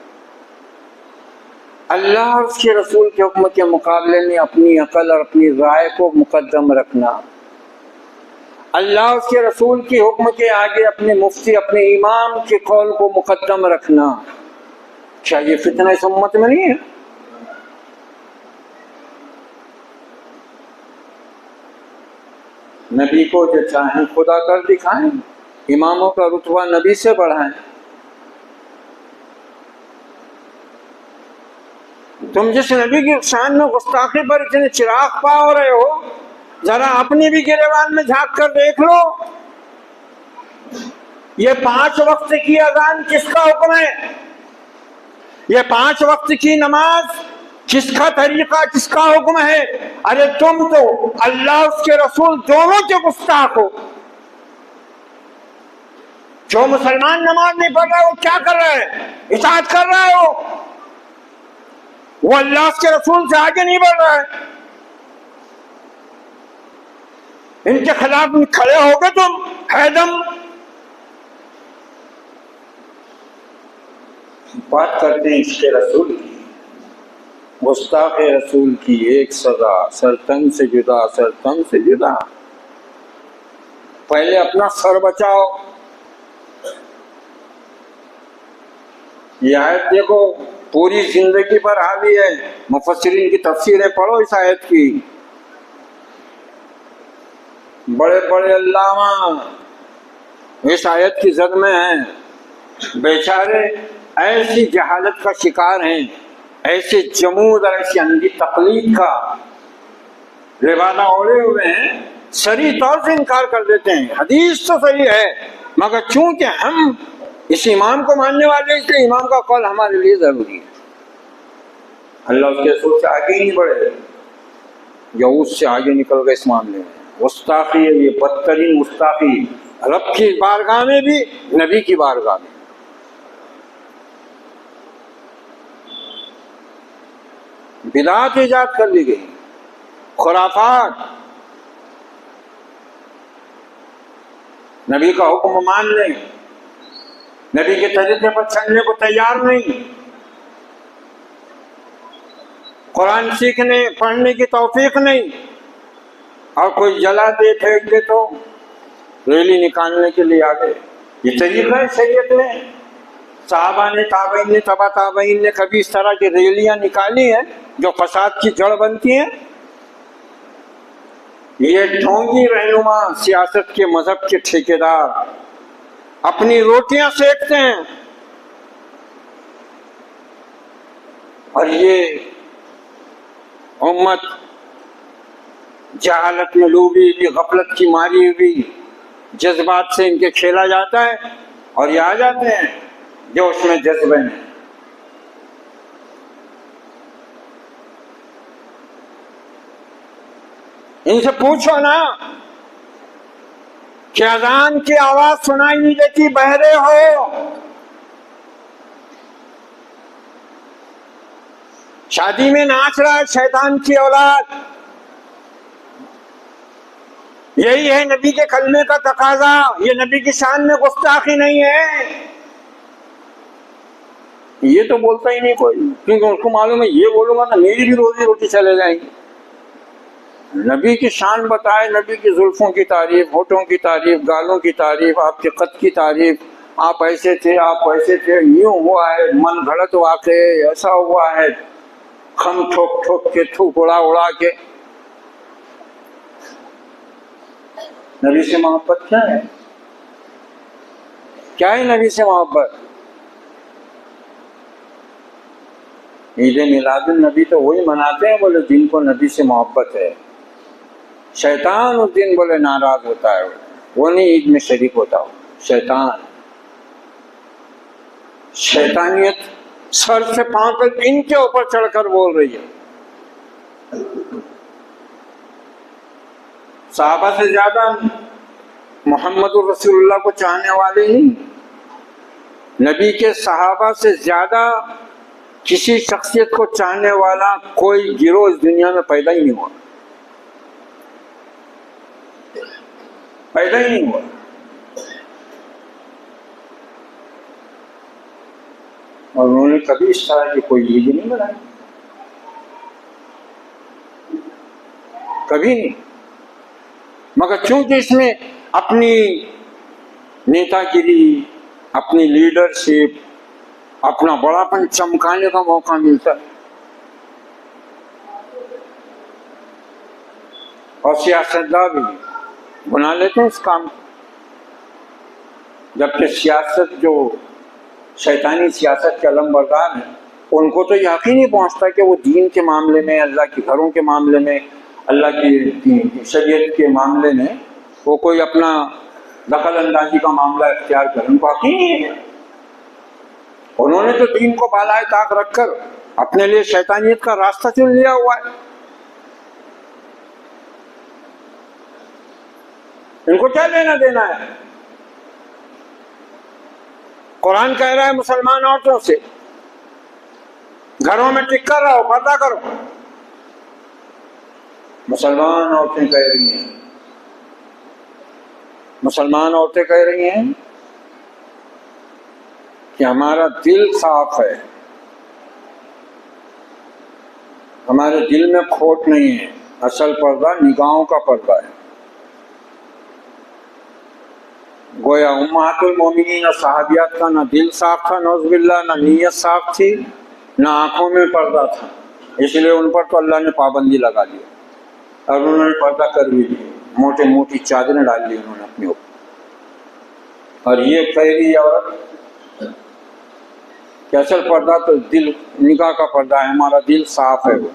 Speaker 2: اللہ اور اس کے رسول کے حکم کے مقابلے میں اپنی عقل اور اپنی رائے کو مقدم رکھنا، اللہ اور اس کے رسول کے حکم کے آگے اپنے مفتی، اپنے امام کے قول کو مقدم رکھنا، کیا یہ فتنہ اس امت میں نہیں ہے؟ نبی کو جو چاہیں خدا کر دکھائیں، اماموں کا رتبہ نبی سے بڑھائیں. تم جس نبی کی شان میں گستاخی پر اتنے چراغ پا ہو رہے ہو، ذرا اپنی بھی گریبان میں جھانک کر دیکھ لو. یہ 5 وقت کی اذان کس کا حکم ہے؟ یہ 5 وقت کی نماز کس کا طریقہ، کس کا حکم ہے؟ ارے تم تو اللہ اس کے رسول دونوں کے گستاخ ہو. جو مسلمان نماز نہیں پڑھ رہا ہے وہ کیا کر رہا ہے؟ اطاعت کر رہا ہے. وہ اللہ اس کے رسول سے آگے نہیں بڑھ رہا ہے. ان کے خلاف کھڑے ہو گے تم، ہے دم. بات کرتے ہیں اس کے رسول کی، گستاخ رسول کی ایک سزا، سرتن سے جدا، سرتن سے جدا. پہلے اپنا سر بچاؤ. یہ آیت دیکھو پوری زندگی پر حاوی ہے. مفسرین کی تفسیریں پڑھو اس آیت کی. بڑے بڑے علامہ اس آیت کی زد میں ہیں. بیچارے ایسی جہالت کا شکار ہیں، ایسے جمود اور ایسی اندھی تقلید کا لبادہ اوڑے ہوئے ہیں، صریح طور سے انکار کر دیتے ہیں. حدیث تو صحیح ہے مگر چونکہ ہم اس امام کو ماننے والے ہیں، اس لیے امام کا قول ہمارے لیے ضروری ہے. اللہ اس کے رسول سے آگے ہی نہیں بڑھے، یہود سے آگے نکل گئے اس معاملے میں. گستاخی ہے یہ، بدترین گستاخی، رب کی بارگاہ میں بھی، نبی کی بارگاہ میں. بدعات ایجاد کر لی گئی، خرافات. نبی کا حکم مان لیں، نبی کے طریقے پر چلنے کو تیار نہیں، قرآن سیکھنے پڑھنے کی توفیق نہیں، اور کوئی جلا دے پھینک دے تو ریلی نکالنے کے لیے آ گئے. یہ طریقہ ہے شریعت میں. صحابہ نے، تابعین نے، تبع تابعین نے کبھی اس طرح کی ریلیاں نکالی ہیں جو فساد کی جڑ بنتی ہیں؟ یہ ڈھونگی رہنما سیاست کے، مذہب کے ٹھیکیدار اپنی روٹیاں سیکتے ہیں، اور یہ امت جہالت میں ڈوبی ہوئی، غفلت کی ماری ہوئی، جذبات سے ان کے کھیلا جاتا ہے، اور یہ آ جاتے ہیں جو اس میں جذبے میں. ان سے پوچھو نا کہ اذان کی آواز سنائی نہیں دیتی، بہرے ہو؟ شادی میں ناچ رہا ہے شیطان کی اولاد. یہی ہے نبی کے کلمے کا تقاضا. یہ نبی کی شان میں گستاخی نہیں ہے. یہ تو بولتا ہی نہیں کوئی، کیونکہ اس کو معلوم ہے یہ بولوں گا تو میری بھی روزی روٹی چلے جائیں گی۔ نبی کی شان بتائے، نبی کی زلفوں کی تعریف، ہونٹوں کی تعریف، گالوں کی تعریف، آپ کے قد کی تعریف، آپ ایسے تھے، آپ ایسے تھے، یوں ہوا ہے، من گھڑت واقع ایسا ہوا ہے، خم ٹھوک ٹھوک کے، تھوک اڑا اڑا کے۔ نبی سے محبت کیا ہے؟ کیا ہے نبی سے محبت؟ عید میلاد النبی تو وہی مناتے ہیں بولے جن کو نبی سے محبت ہے۔ شیطان اس دن بولے ناراض ہوتا ہے، وہ نہیں عید میں شریک ہوتا ہو۔ شیطان، شیطانیت سر سے پاؤں تک ان کے اوپر چڑھ کر بول رہی ہے۔ صحابہ سے زیادہ محمد رسول اللہ کو چاہنے والے نہیں، نبی کے صحابہ سے زیادہ کسی شخصیت کو چاہنے والا کوئی گروہ اس دنیا میں پیدا ہی نہیں ہوا، پیدا ہی نہیں ہوا۔ اور انہوں نے کبھی اس طرح کی کوئی عید نہیں بنائی، کبھی نہیں، مگر چونکہ اس میں اپنی نیتا گیری، اپنی لیڈرشپ، اپنا بڑا پن چمکانے کا موقع ملتا ہے، اور سیاستدان بھی بنا لیتے ہیں اس کام، جبکہ سیاست جو شیطانی سیاست کے علم بردار ہیں ان کو تو یقین نہیں پہنچتا کہ وہ دین کے معاملے میں، اللہ کے گھروں کے معاملے میں، اللہ کی شریعت کے معاملے میں وہ کوئی اپنا دخل اندازی کا معاملہ اختیار کریں، ان کو یقین نہیں ہے۔ انہوں نے تو دین کو بالائے طاق رکھ کر اپنے لیے شیطانیت کا راستہ چن لیا ہوا ہے۔ ان کو کیا لینا دینا ہے؟ قرآن کہہ رہا ہے مسلمان عورتوں سے گھروں میں ٹک کر رہو، پردہ کرو۔ مسلمان عورتیں کہہ رہی ہیں، مسلمان عورتیں کہہ رہی ہیں کہ ہمارا دل صاف ہے، ہمارے دل میں کھوٹ نہیں ہے، اصل پردہ نگاہوں کا پردہ ہے۔ گویا امہات المومنین صحابیات کا نہ دل صاف تھا نعوذ باللہ، نہ نیت صاف تھی، نہ آنکھوں میں پردہ تھا، اس لیے ان پر تو اللہ نے پابندی لگا دی اور انہوں نے پردہ کر بھی دی، موٹے موٹی چادریں ڈال لی انہوں نے اپنے اوپر۔ اور یہ کہہ رہی عورت کہ اصل پردہ تو دل، نگاہ کا پردہ ہے، ہمارا دل صاف ہے، وہ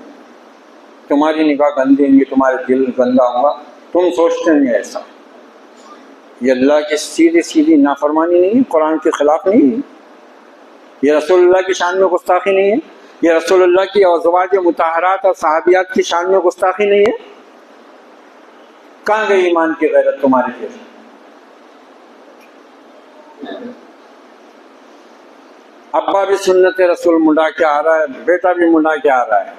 Speaker 2: تمہاری نگاہ گندی ہوں گی، تمہارے دل گندا ہوگا، تم سوچتے ہیں ایسا۔ یہ اللہ کی سیدھی سیدھی نافرمانی نہیں ہے، قرآن کے خلاف نہیں ہے، یہ رسول اللہ کی شان میں گستاخی نہیں ہے، یہ رسول اللہ کی ازواج مطہرات اور صحابیات کی شان میں گستاخی نہیں ہے۔ کہاں گئی ایمان کی غیرت تمہاری جیسے؟ ابا بھی سنت رسول منڈا کے آ رہا ہے، بیٹا بھی منڈا کے آ رہا ہے،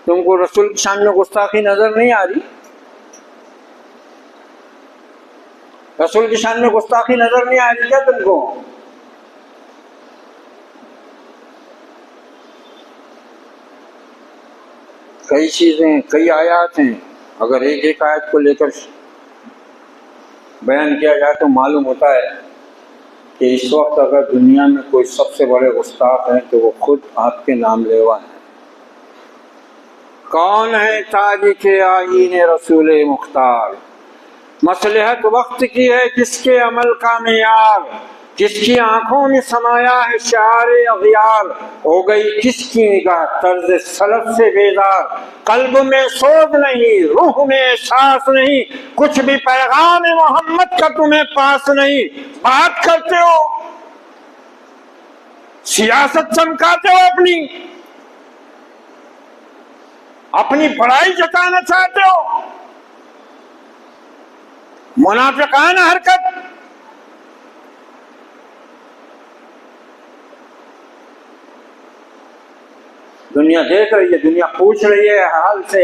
Speaker 2: تم کو رسول کی شان میں گستاخی نظر نہیں آ رہی؟ رسول کی شان میں گستاخی نظر نہیں آ رہی کیا تم کو؟ کئی چیزیں، کئی آیات ہیں، اگر ایک ایک آیت کو لے کر بیان کیا جائے تو معلوم ہوتا ہے کہ اس وقت اگر دنیا میں کوئی سب سے بڑے گستاخ ہیں تو وہ خود آپ کے نام لیوا ہیں۔ کون ہے تاریخ آئین رسول مختار؟ مصلحت وقت کی ہے کس کے عمل کا معیار، کس کی آنکھوں میں سمایا ہے شعار اغیار، ہو گئی کس کی نگاہ طرز سلف سے بیدار، قلب میں سوز نہیں، روح میں احساس نہیں، کچھ بھی پیغام محمد کا تمہیں پاس نہیں۔ بات کرتے ہو، سیاست چمکاتے ہو، اپنی بڑائی جتانا چاہتے ہو، منافقانہ حرکت۔ دنیا دیکھ رہی ہے، دنیا پوچھ رہی ہے حال سے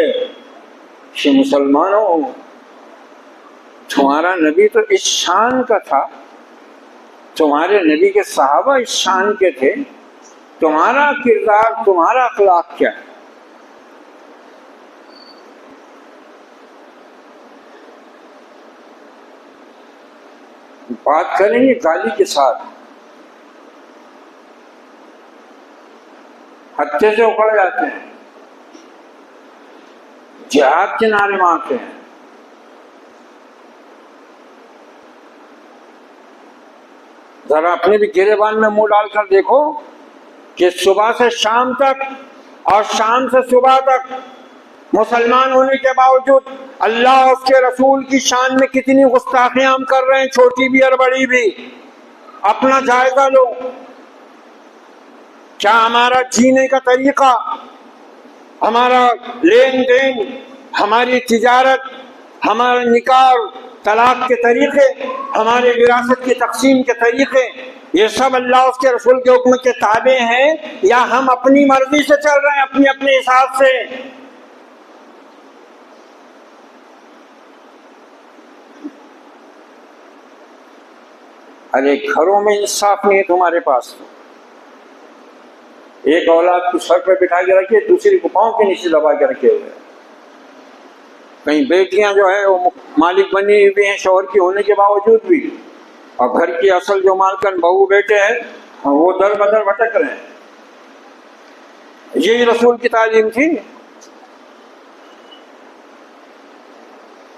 Speaker 2: کہ مسلمانوں تمہارا نبی تو اس شان کا تھا، تمہارے نبی کے صحابہ اس شان کے تھے، تمہارا کردار، تمہارا اخلاق کیا ہے؟ بات کریں گے گالی کے ساتھ، ہتھے سے اکھڑ جاتے ہیں، جہاد کے نعرے مارتے ہیں۔ ذرا اپنے بھی گریبان میں منہ ڈال کر دیکھو کہ صبح سے شام تک اور شام سے صبح تک مسلمان ہونے کے باوجود اللہ اور اس کے رسول کی شان میں کتنی گستاخیاں ہم کر رہے ہیں، چھوٹی بھی اور بڑی بھی۔ اپنا جائزہ لو، کیا ہمارا جینے کا طریقہ، ہمارا لین دین، ہماری تجارت، ہمارا نکاح طلاق کے طریقے، ہمارے وراثت کی تقسیم کے طریقے، یہ سب اللہ اس کے رسول کے حکم کے تابع ہیں یا ہم اپنی مرضی سے چل رہے ہیں، اپنے حساب سے؟ ارے گھروں میں انصاف نہیں ہے تمہارے پاس، ایک اولاد کو سر پہ بٹھا کے رکھے، دوسری کو پاؤں کے نیچے دبا کے رکھے ہوئے۔ کہیں بیٹیاں جو ہے وہ مالک بنی ہوئی ہیں شوہر کی ہونے کے باوجود بھی، اور گھر کی اصل جو مالکن بہو بیٹے ہیں وہ در بدر بھٹک رہے ہیں۔ یہی رسول کی تعلیم تھی،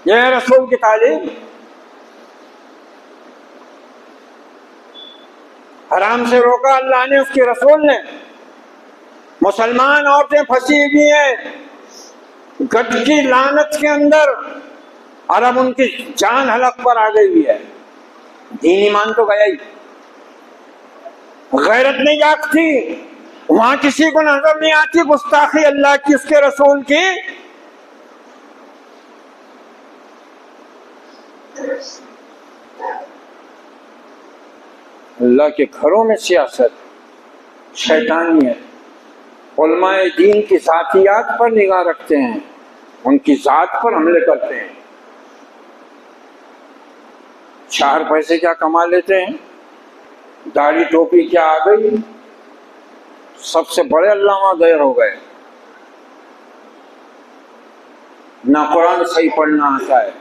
Speaker 2: یہ ہے رسول کی تعلیم۔ حرام سے روکا اللہ نے، اس کے رسول نے۔ مسلمان عورتیں پھنسی ہوئی ہیں گٹ کی لعنت کے اندر، اور اب ان کی جان حلق پر آ گئی ہے۔ دین ایمان تو گیا ہی، غیرت نہیں جاگتی، وہاں کسی کو نظر نہیں آتی گستاخی اللہ کی، اس کے رسول کی۔ اللہ کے گھروں میں سیاست، شیطانیت، علماء دین کی ذاتیات پر نگاہ رکھتے ہیں، ان کی ذات پر حملے کرتے ہیں۔ 4 پیسے کیا کما لیتے ہیں، داڑھی ٹوپی کیا آ گئی، سب سے بڑے علامہ غیر ہو گئے، نہ قرآن صحیح پڑھنا آتا ہے،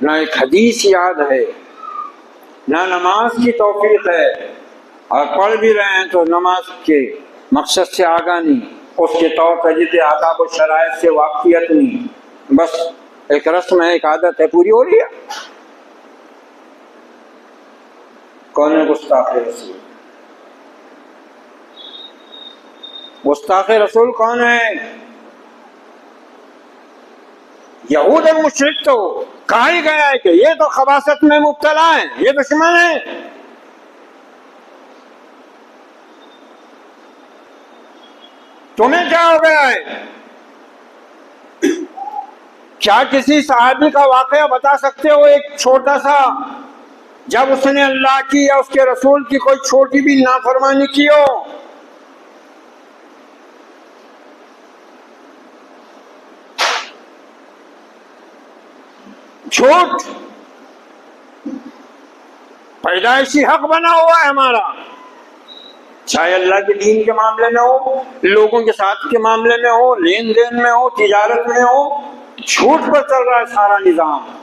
Speaker 2: نہ ایک حدیث یاد ہے، نہ نماز کی توفیق ہے، اور پڑھ بھی رہے ہیں تو نماز کے مقصد سے آگاہ نہیں، اس کے طور طریقے آداب و شرائط سے واقفیت نہیں، بس ایک رسم ہے، ایک عادت ہے، پوری ہو رہی ہے۔ کون ہے گستاخ رسول؟ گستاخ رسول کون ہے؟ یہود اور مشرک تو کہا ہی گیا ہے کہ یہ تو خباثت میں مبتلا ہیں، یہ دشمن ہیں۔ تمہیں کیا ہو گیا ہے؟ کیا کسی صحابی کا واقعہ بتا سکتے ہو، ایک چھوٹا سا، جب اس نے اللہ کی یا اس کے رسول کی کوئی چھوٹی بھی نافرمانی کی ہو؟ جھوٹ پیدائشی حق بنا ہوا ہے ہمارا، چاہے اللہ کے دین کے معاملے میں ہو، لوگوں کے ساتھ کے معاملے میں ہو، لین دین میں ہو، تجارت میں ہو، جھوٹ پر چل رہا ہے سارا نظام۔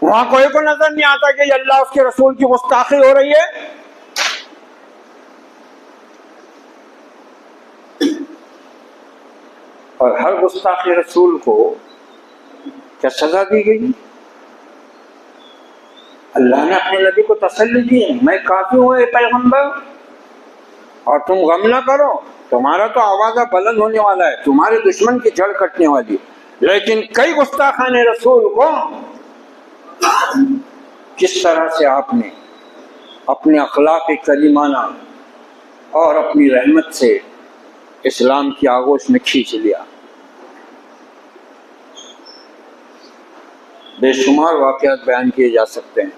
Speaker 2: وہاں کوئی کو نظر نہیں آتا کہ یہ اللہ اس کے رسول کی گستاخی ہو رہی ہے۔ اور ہر گستاخی رسول کو کیا سزا دی گئی؟ اللہ نے اپنے نبی کو تسلی دی ہے، میں کافی ہوں اے پیغمبر، اور تم غم نہ کرو، تمہارا تو آوازہ بلند ہونے والا ہے، تمہارے دشمن کی جڑ کٹنے والی ہے۔ لیکن کئی گستاخان رسول کو کس طرح سے آپ نے اپنے اخلاق کریمانہ اور اپنی رحمت سے اسلام کی آغوش میں کھینچ لیا۔ بے شمار واقعات بیان کیے جا سکتے ہیں۔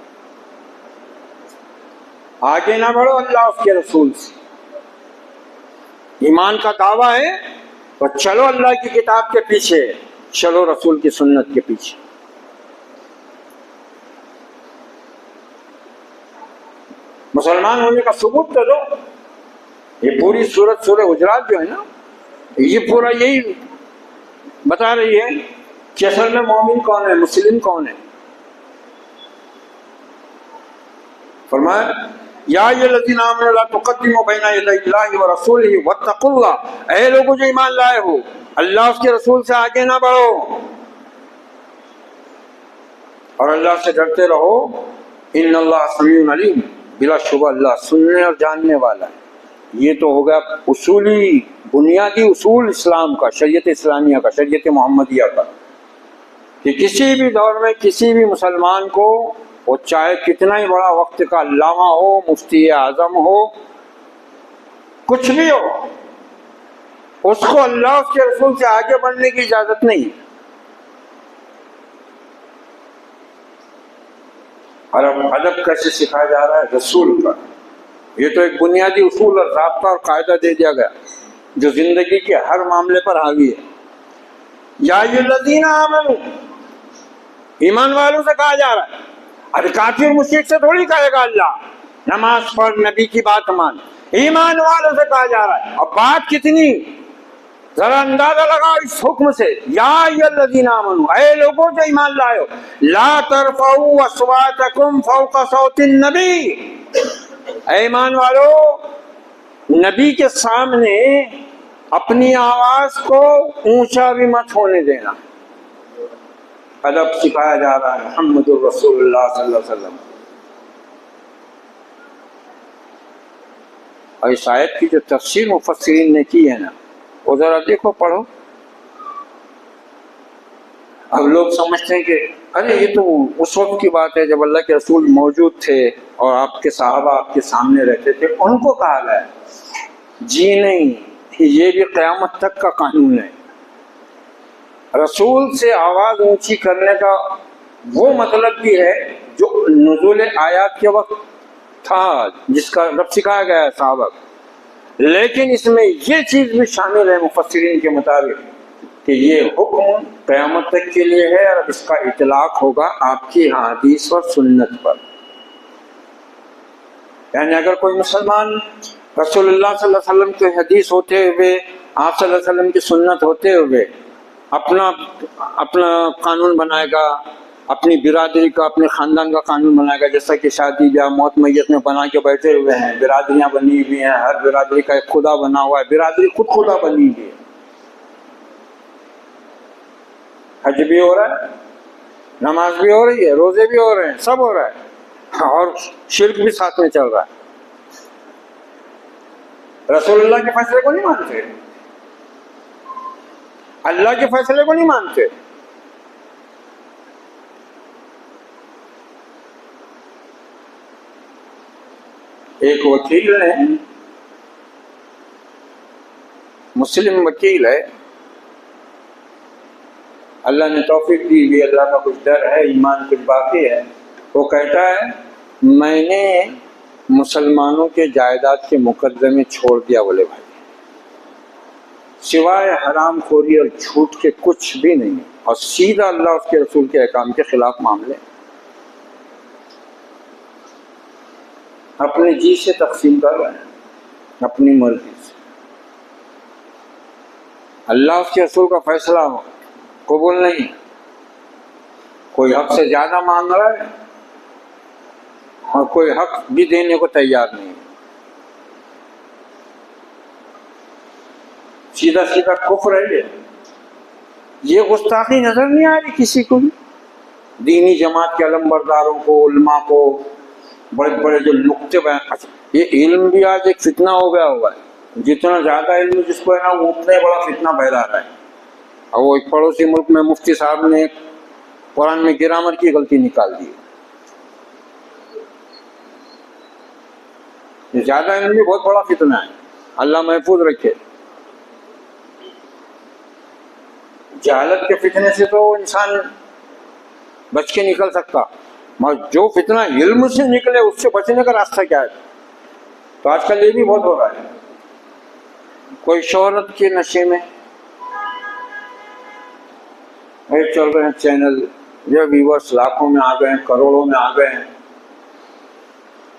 Speaker 2: آگے نہ بڑھو اللہ اس کے رسول سے، ایمان کا دعویٰ ہے تو چلو اللہ کی کتاب کے پیچھے، چلو رسول کی سنت کے پیچھے۔ مسلمان ہونے کا ثبوت تو دو۔ یہ پوری سورت سورہ حجرات جو ہے نا، یہ پورا یہی بتا رہی ہے کہ اصل میں مومن کون ہے، مسلم کون ہے۔ فرمایا یا ایھا الذین آمنوا لا تقدموا بین یدی اللہ ورسولہ واتقوا اللہ، اے لوگوں جو ایمان لائے ہو، اللہ اس کے رسول سے آگے نہ بڑھو اور اللہ سے ڈرتے رہو، ان اللہ سمیع علیم، بلا شبہ اللہ سننے اور جاننے والا ہے۔ یہ تو ہو گیا اصولی بنیادی اصول اسلام کا، شریعت اسلامیہ کا، شریعت محمدیہ کا، کہ کسی بھی دور میں کسی بھی مسلمان کو، وہ چاہے کتنا ہی بڑا وقت کا علامہ ہو، مفتی اعظم ہو، کچھ بھی ہو، اس کو اللہ اس کے رسول سے آگے بڑھنے کی اجازت نہیں۔ اور اب ادب کیسے سکھایا جا رہا ہے؟ رسول کا۔ یہ تو ایک بنیادی اصول اور ضابطہ اور قاعدہ دے دیا گیا جو زندگی کے ہر معاملے پر حاوی ہے۔ یا ایھا الذین آمنوا، ایمان والوں سے کہا جا رہا ہے، ارے کافر مشرک سے تھوڑی کہے گا اللہ، نماز پڑھ، نبی کی بات مان، ایمان والوں سے کہا جا رہا ہے۔ اب بات کتنی، ذرا اندازہ لگاؤ اس حکم سے، یا ایھا الذین آمنوا، اے لوگوں جو ایمان لائے ہو، لا ترفعوا اصواتکم فوق صوت النبی، اے ایمان والو نبی کے سامنے اپنی آواز کو اونچا بھی مت ہونے دینا۔ ادب سکھایا جا رہا ہے محمد الرسول اللہ صلی اللہ علیہ وسلم۔ اور اس آیت کی جو تفسیر مفسرین نے کی ہے نا، وہ ذرا دیکھو، پڑھو۔ اب لوگ سمجھتے ہیں کہ ارے یہ تو اس وقت کی بات ہے جب اللہ کے رسول موجود تھے اور آپ کے صحابہ آپ کے سامنے رہتے تھے، ان کو کہا گیا۔ جی نہیں، یہ بھی قیامت تک کا قانون ہے۔ رسول سے آواز اونچی کرنے کا وہ مطلب بھی ہے جو نزول آیات کے وقت تھا، جس کا رب سکھایا گیا ہے صحابہ، لیکن اس میں یہ چیز بھی شامل ہے مفسرین کے مطابق کہ یہ حکم قیامت تک کے لیے ہے، اور اس کا اطلاق ہوگا آپ کی حدیث اور سنت پر۔ یعنی اگر کوئی مسلمان رسول اللہ صلی اللہ علیہ وسلم کی حدیث ہوتے ہوئے، آپ صلی اللہ علیہ وسلم کی سنت ہوتے ہوئے اپنا قانون بنائے گا، اپنی برادری کا، اپنے خاندان کا قانون بنائے گا، جیسا کہ شادی بیاہ موت میت میں بنا کے بیٹھے ہوئے ہیں، برادریاں بنی ہوئی ہیں، ہر برادری کا ایک خدا بنا ہوا ہے، برادری خود خدا بنی ہوئی ہے، حج بھی ہو رہا ہے، نماز بھی ہو رہی ہے، روزے بھی ہو رہے ہیں، سب ہو رہا ہے، اور شرک بھی ساتھ میں چل رہا ہے۔ رسول اللہ کے فیصلے کو نہیں مانتے، اللہ کے فیصلے کو نہیں مانتے۔ ایک وکیل نے، مسلم وکیل ہے، اللہ نے توفیق دی ہوئی، اللہ کا کچھ ڈر ہے، ایمان کچھ باقی ہے، وہ کہتا ہے میں نے مسلمانوں کے جائیداد کے مقدمے چھوڑ دیا بولے بھائی، سوائے حرام خوری اور جھوٹ کے کچھ بھی نہیں، اور سیدھا اللہ اس کے رسول کے احکام کے خلاف معاملے، اپنے جی سے تقسیم کر رہے ہیں، اپنی مرضی سے۔ اللہ اس کے رسول کا فیصلہ قبول نہیں، کوئی حق سے زیادہ مانگ رہا ہے اور کوئی حق بھی دینے کو تیار نہیں، سیدھا سیدھا کفر ہے۔ یہ گستاخی نظر نہیں آ رہی کسی کو بھی، دینی جماعت کے علم برداروں کو، علماء کو، بڑے بڑے جو نقطے بیان۔ یہ علم بھی آج ایک فتنہ ہو گیا ہوا ہے، جتنا زیادہ علم جس کو ہے نا، وہ اتنا بڑا فتنہ پھیلا رہا ہے۔ اور وہ ایک پڑوسی ملک میں مفتی صاحب نے قرآن میں گرامر کی غلطی نکال دی، زیادہ علم بھی بہت بڑا فتنہ ہے، اللہ محفوظ رکھے۔ جہالت کے فتنے سے تو انسان بچ کے نکل سکتا، مگر جو فتنہ علم سے نکلے اس سے بچنے کا راستہ کیا ہے؟ تو آج کل یہ بھی بہت ہو رہا ہے، کوئی شہرت کے نشے میں چل رہے ہیں چینل، جو ویورز لاکھوں میں آ گئے ہیں، کروڑوں میں آ گئے ہیں،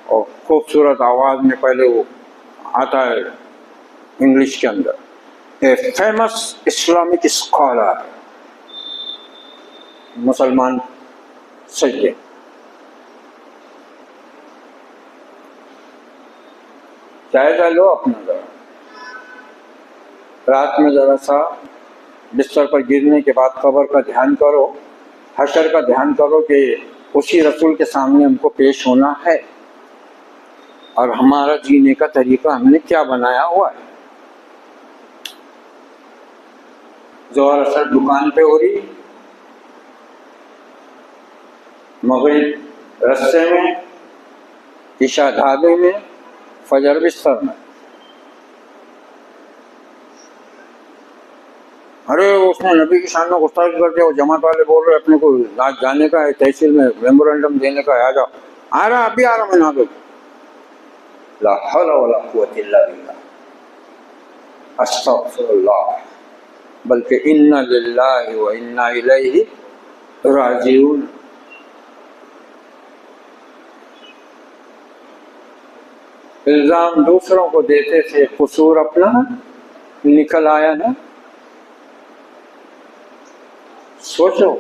Speaker 2: اور خوبصورت آواز میں پہلے وہ آتا ہے انگلش کے اندر، اے فیمس اسلامک اسکالر، مسلمان سجدے. جائزہ لو اپنا ذرا، رات میں ذرا سا بستر پر گرنے کے بعد قبر کا دھیان کرو، حشر کا دھیان کرو کہ اسی رسول کے سامنے ہم کو پیش ہونا ہے، اور ہمارا جینے کا طریقہ ہم نے کیا بنایا ہوا ہے. ظہر اثر دکان پہ ہو رہی، مغرب رستے میں، عشاء ڈھابے میں، فجر بستر میں. ارے اس نے نبی کی شان میں گستاخی کر دیا، وہ جماعت والے بول رہے اپنے کو جانے کا ہے، تحصیل میں میمورنڈم دینے کا ہے، آ جاؤ. آ رہا ابھی آ رہا میں نہ. لا حول ولا قوت الا باللہ، استغفر اللہ، بلکہ انا للہ و انا الیہ راجعون. الزام دوسروں کو دیتے تھے، قصور اپنا نکل آیا نا. سوچو،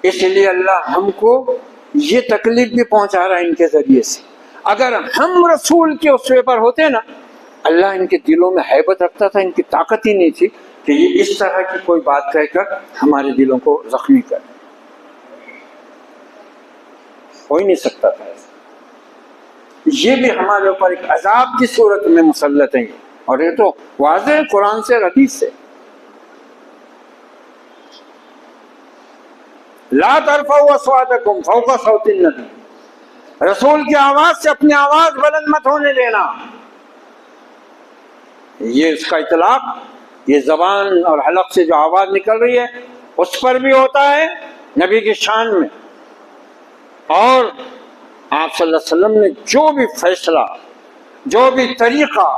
Speaker 2: اس لیے اللہ ہم کو یہ تکلیف بھی پہنچا رہا ہے ان کے ذریعے سے. اگر ہم رسول کے اسوے پر ہوتے نا، اللہ ان کے دلوں میں ہیبت رکھتا تھا، ان کی طاقت ہی نہیں تھی کہ یہ اس طرح کی کوئی بات کہہ کر ہمارے دلوں کو زخمی کرے. ہو ہی نہیں سکتا تھا ایسا. یہ بھی ہمارے اوپر ایک عذاب کی صورت میں مسلط ہیں، اور یہ تو واضح ہے قرآن سے، حدیث سے. لا ترفعوا اصواتکم فوق صوت النبی، رسول کی آواز سے اپنی آواز بلند مت ہونے دینا. یہ اس کا اطلاق یہ زبان اور حلق سے جو آواز نکل رہی ہے اس پر بھی ہوتا ہے نبی کی شان میں. اور آپ صلی اللہ علیہ وسلم نے جو بھی فیصلہ، جو بھی طریقہ،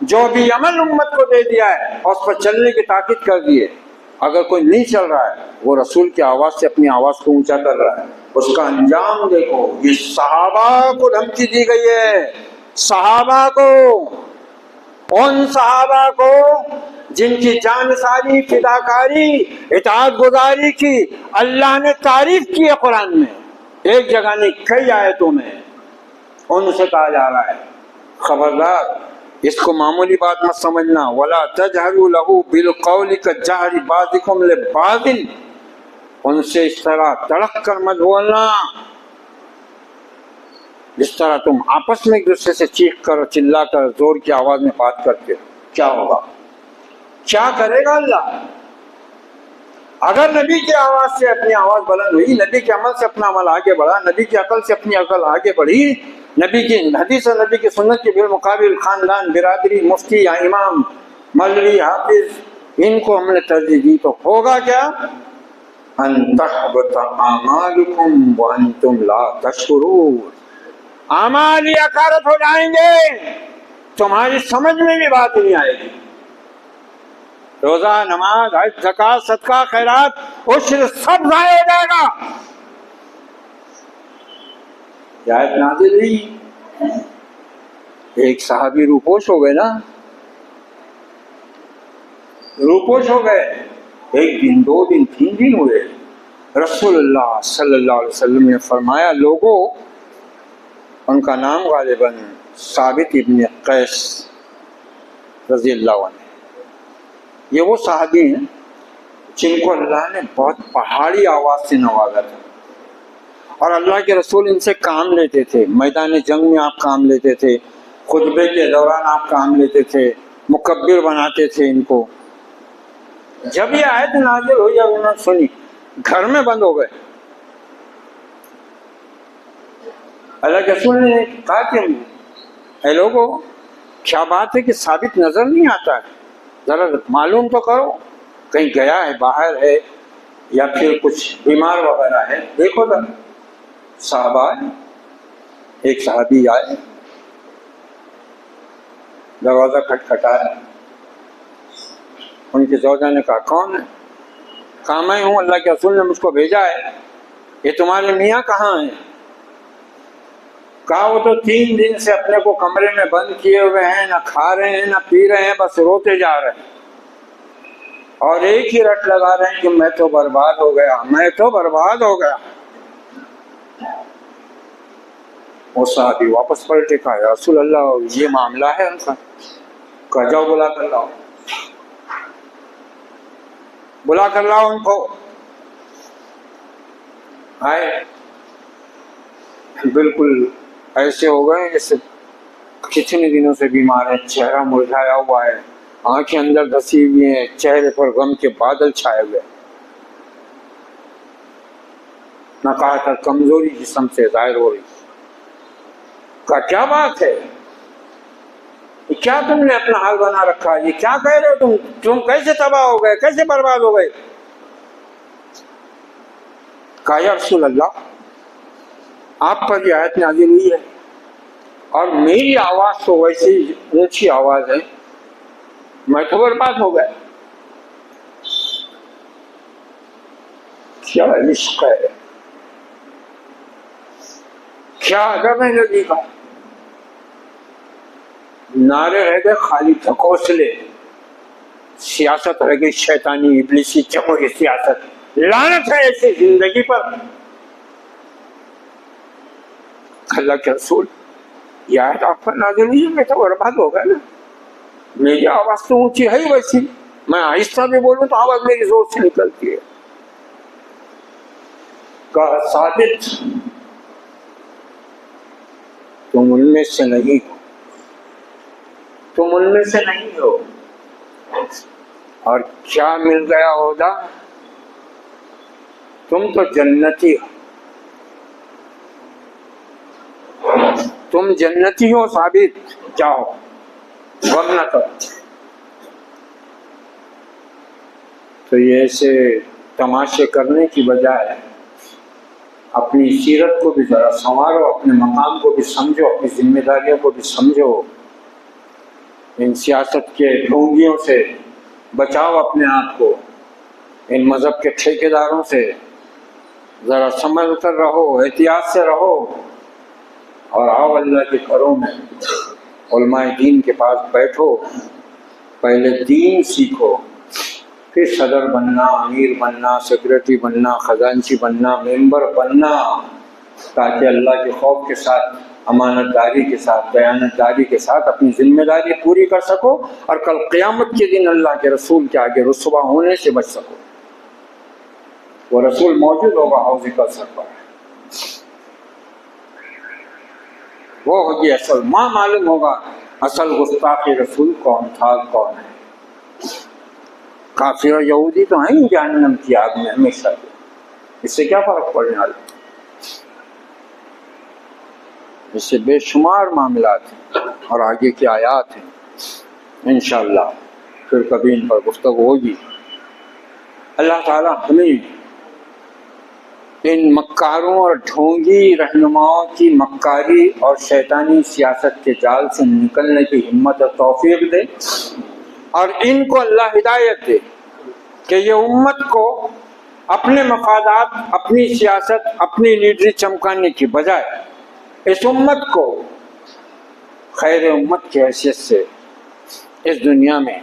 Speaker 2: جو بھی عمل امت کو دے دیا ہے اور اس پر چلنے کی تاکید کر دی ہے، اگر کوئی نہیں چل رہا ہے وہ رسول کی آواز سے اپنی آواز کو اونچا کر رہا ہے. اس کا انجام دیکھو. یہ صحابہ کو دھمکی دی گئی ہے، صحابہ کو، ان صحابہ کو جن کی جان ساری، فداکاری، اطاعت گزاری کی اللہ نے تعریف کی ہے قرآن میں، ایک جگہ نہیں کئی آیتوں میں. ان سے کہا جا رہا ہے خبردار، اس کو معمولی بات مت سمجھنا. وَلَا تَجْهَرُوا لَهُ بِالْقَوْلِ كَجَّهْرِ بَعْضِكُمْ لِبَعْضٍ، ان سے اس طرح تڑک کر مت بولنا جس طرح تم آپس میں ایک دوسرے سے چیخ کر، چلا کر، زور کی آواز میں بات کرتے ہو. کیا ہوگا؟ کیا کرے گا اللہ؟ اگر نبی کی آواز سے اپنی آواز بلند ہوئی، نبی کے عمل سے اپنا عمل آگے بڑھا، نبی کی عقل سے اپنی عقل آگے بڑھی، نبی کی حدیث اور نبی کی سنت کے بالمقابل خاندان، برادری، مفتی یا امام، مولوی، حافظ، ان کو ہم نے ترجیح دی، تو ہوگا کیا؟ ان تحبط اعمالکم وانتم لا تشعرون، اعمال ہی اکارت ہو جائیں گے، تمہاری سمجھ میں بھی بات نہیں آئے گی. روزہ، نماز، حج، زکوٰۃ، صدقہ، خیرات، عشر سب ضائع ہو جائے گا. آیت نازل ہوئی، ایک صحابی روپوش ہو گئے نا، روپوش ہو گئے. ایک دن، 2 دن، 3 دن ہوئے. رسول اللہ صلی اللہ علیہ وسلم نے فرمایا، لوگوں، ان کا نام غالباً ثابت ابن قیس رضی اللہ عنہ، یہ وہ صحابی ہیں جن کو اللہ نے بہت پہاڑی آواز سے نوازا تھا، اور اللہ کے رسول ان سے کام لیتے تھے. میدان جنگ میں آپ کام لیتے تھے، خطبے کے دوران آپ کام لیتے تھے، مکبر بناتے تھے ان کو. جب یہ آیت نازل ہوئی اور انہوں نے سنی، گھر میں بند ہو گئے. اللہ کے رسول نے کہا کہ اے لوگو، کیا بات ہے کہ ثابت نظر نہیں آتا ہے، ذرا معلوم تو کرو، کہیں گیا ہے، باہر ہے، یا پھر کچھ بیمار وغیرہ ہے، دیکھو ذرا. صحابہ ایک صحابی آئے، دروازہ کھٹکھٹایا. ان کی زوجہ نے کہا کون ہے؟ کہا میں ہوں، اللہ کے رسول نے مجھ کو بھیجا ہے. یہ تمہارے میاں کہاں ہیں؟ کہا وہ تو 3 دن سے اپنے کو کمرے میں بند کیے ہوئے ہیں، نہ کھا رہے ہیں نہ پی رہے ہیں، بس روتے جا رہے ہیں اور ایک ہی رٹ لگا رہے ہیں کہ میں تو برباد ہو گیا، میں تو برباد ہو گیا۔ وہ صحابی واپس پلٹے، کہا یا رسول اللہ یہ معاملہ ہے ان کا؟ کہا جاؤ بلا کر لاؤ، بلا کر لاؤ ان کو۔ آئے، بالکل ایسے ہو گئے جیسے کتنے دنوں سے بیمار ہے، چہرہ مرجھایا ہوا ہے، آنکھیں اندر دھسی ہوئی ہیں، چہرے پر غم کے بادل چھائے ہوئے، نہ کہا تھا کمزوری جسم سے ظاہر ہو رہی۔ کہا کیا بات ہے، یہ کیا تم نے اپنا حال بنا رکھا، یہ کیا کہہ رہے ہو تم کیسے تباہ ہو گئے، کیسے برباد ہو گئے؟ کہا یا رسول اللہ آپ پر یہ آیت نازل ہوئی ہے اور میری آواز تو ویسی اونچی آواز ہے، میں تو برباد ہو گیا۔ کیا عشق ہے، کیا ادب ہے نبی کا۔ نعرے رہ گئے خالی ڈھکوسلے، سیاست رہ گئی شیطانی ابلیسی جمہوری سیاست، لعنت ہے ایسی زندگی پر۔ اللہ کے رسول یہ آیت آپ پر نازل ہوئی ہے، میں تو برباد ہو گیا نا، میری آواز تو اونچی ہے ہی ویسی، میں آہستہ بھی بولوں تو آواز میری زور سے نکلتی ہے۔ کہا ثابت تم ان میں سے نہیں ہو، تم ان میں سے نہیں ہو۔ اور کیا مل گیا عہدہ، تم تو جنتی ہو، تم جنتی ہو ثابت، جاؤ ورنہ کرو۔ تو یہ ایسے تماشے کرنے کی بجائے اپنی سیرت کو بھی ذرا سنوارو، اپنے مقام کو بھی سمجھو، اپنی ذمہ داریوں کو بھی سمجھو، ان سیاست کے ڈھونگیوں سے بچاؤ اپنے آپ کو، ان مذہب کے ٹھیکیداروں سے ذرا سمجھ کر رہو، احتیاط سے رہو، اور آؤ اللہ کے گھروں میں علماء دین کے پاس بیٹھو، پہلے دین سیکھو، پھر صدر بننا، امیر بننا، سیکرٹری بننا، خزانچی بننا، ممبر بننا، تاکہ اللہ کے خوف کے ساتھ، امانت داری کے ساتھ، دیانت داری کے ساتھ اپنی ذمہ داری پوری کر سکو اور کل قیامت کے دن اللہ کے رسول کے آگے رسوا ہونے سے بچ سکو۔ وہ رسول موجود ہوگا حوض کوثر پر، وہ ہوگی اصل، ماں معلوم ہوگا اصل گستاخ رسول کون تھا، کون ہے۔ کافر اور یہودی تو ہیں ہی جہنم کی آگ میں ہمیشہ، اس سے کیا فرق پڑنے والا، اس سے بے شمار معاملات ہیں اور آگے کی آیات ہیں، انشاءاللہ پھر کبھی ان پر گفتگو ہوگی۔ اللہ تعالی ہمیں ان مکاروں اور ڈھونگی رہنماؤں کی مکاری اور شیطانی سیاست کے جال سے نکلنے کی ہمت اور توفیق دے، اور ان کو اللہ ہدایت دے کہ یہ امت کو اپنے مفادات، اپنی سیاست، اپنی لیڈری چمکانے کی بجائے اس امت کو خیر امت کی حیثیت سے اس دنیا میں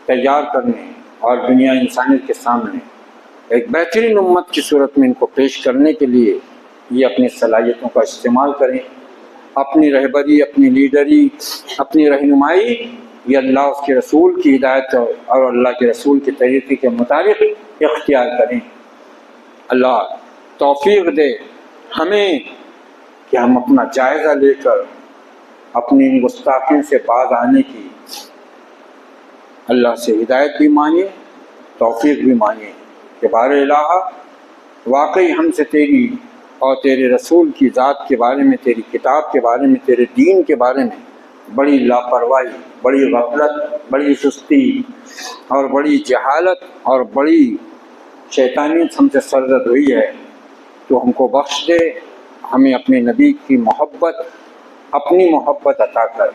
Speaker 2: تیار کرنے اور دنیا انسانیت کے سامنے ایک بہترین امت کی صورت میں ان کو پیش کرنے کے لیے یہ اپنی صلاحیتوں کا استعمال کریں، اپنی رہبری، اپنی لیڈری، اپنی رہنمائی یہ اللہ اس کے رسول کی ہدایت اور اللہ کے رسول کے طریقے کے مطابق اختیار کریں۔ اللہ توفیق دے ہمیں کہ ہم اپنا جائزہ لے کر اپنی ان گستاخیوں سے باز آنے کی اللہ سے ہدایت بھی مانگیں، توفیق بھی مانگیں کہ بار الہ واقعی ہم سے تیری اور تیرے رسول کی ذات کے بارے میں، تیری کتاب کے بارے میں، تیرے دین کے بارے میں بڑی لاپرواہی، بڑی غفلت، بڑی سستی اور بڑی جہالت اور بڑی شیطانیت ہم سے سرزد ہوئی ہے، تو ہم کو بخش دے، ہمیں اپنے نبی کی محبت، اپنی محبت عطا کر۔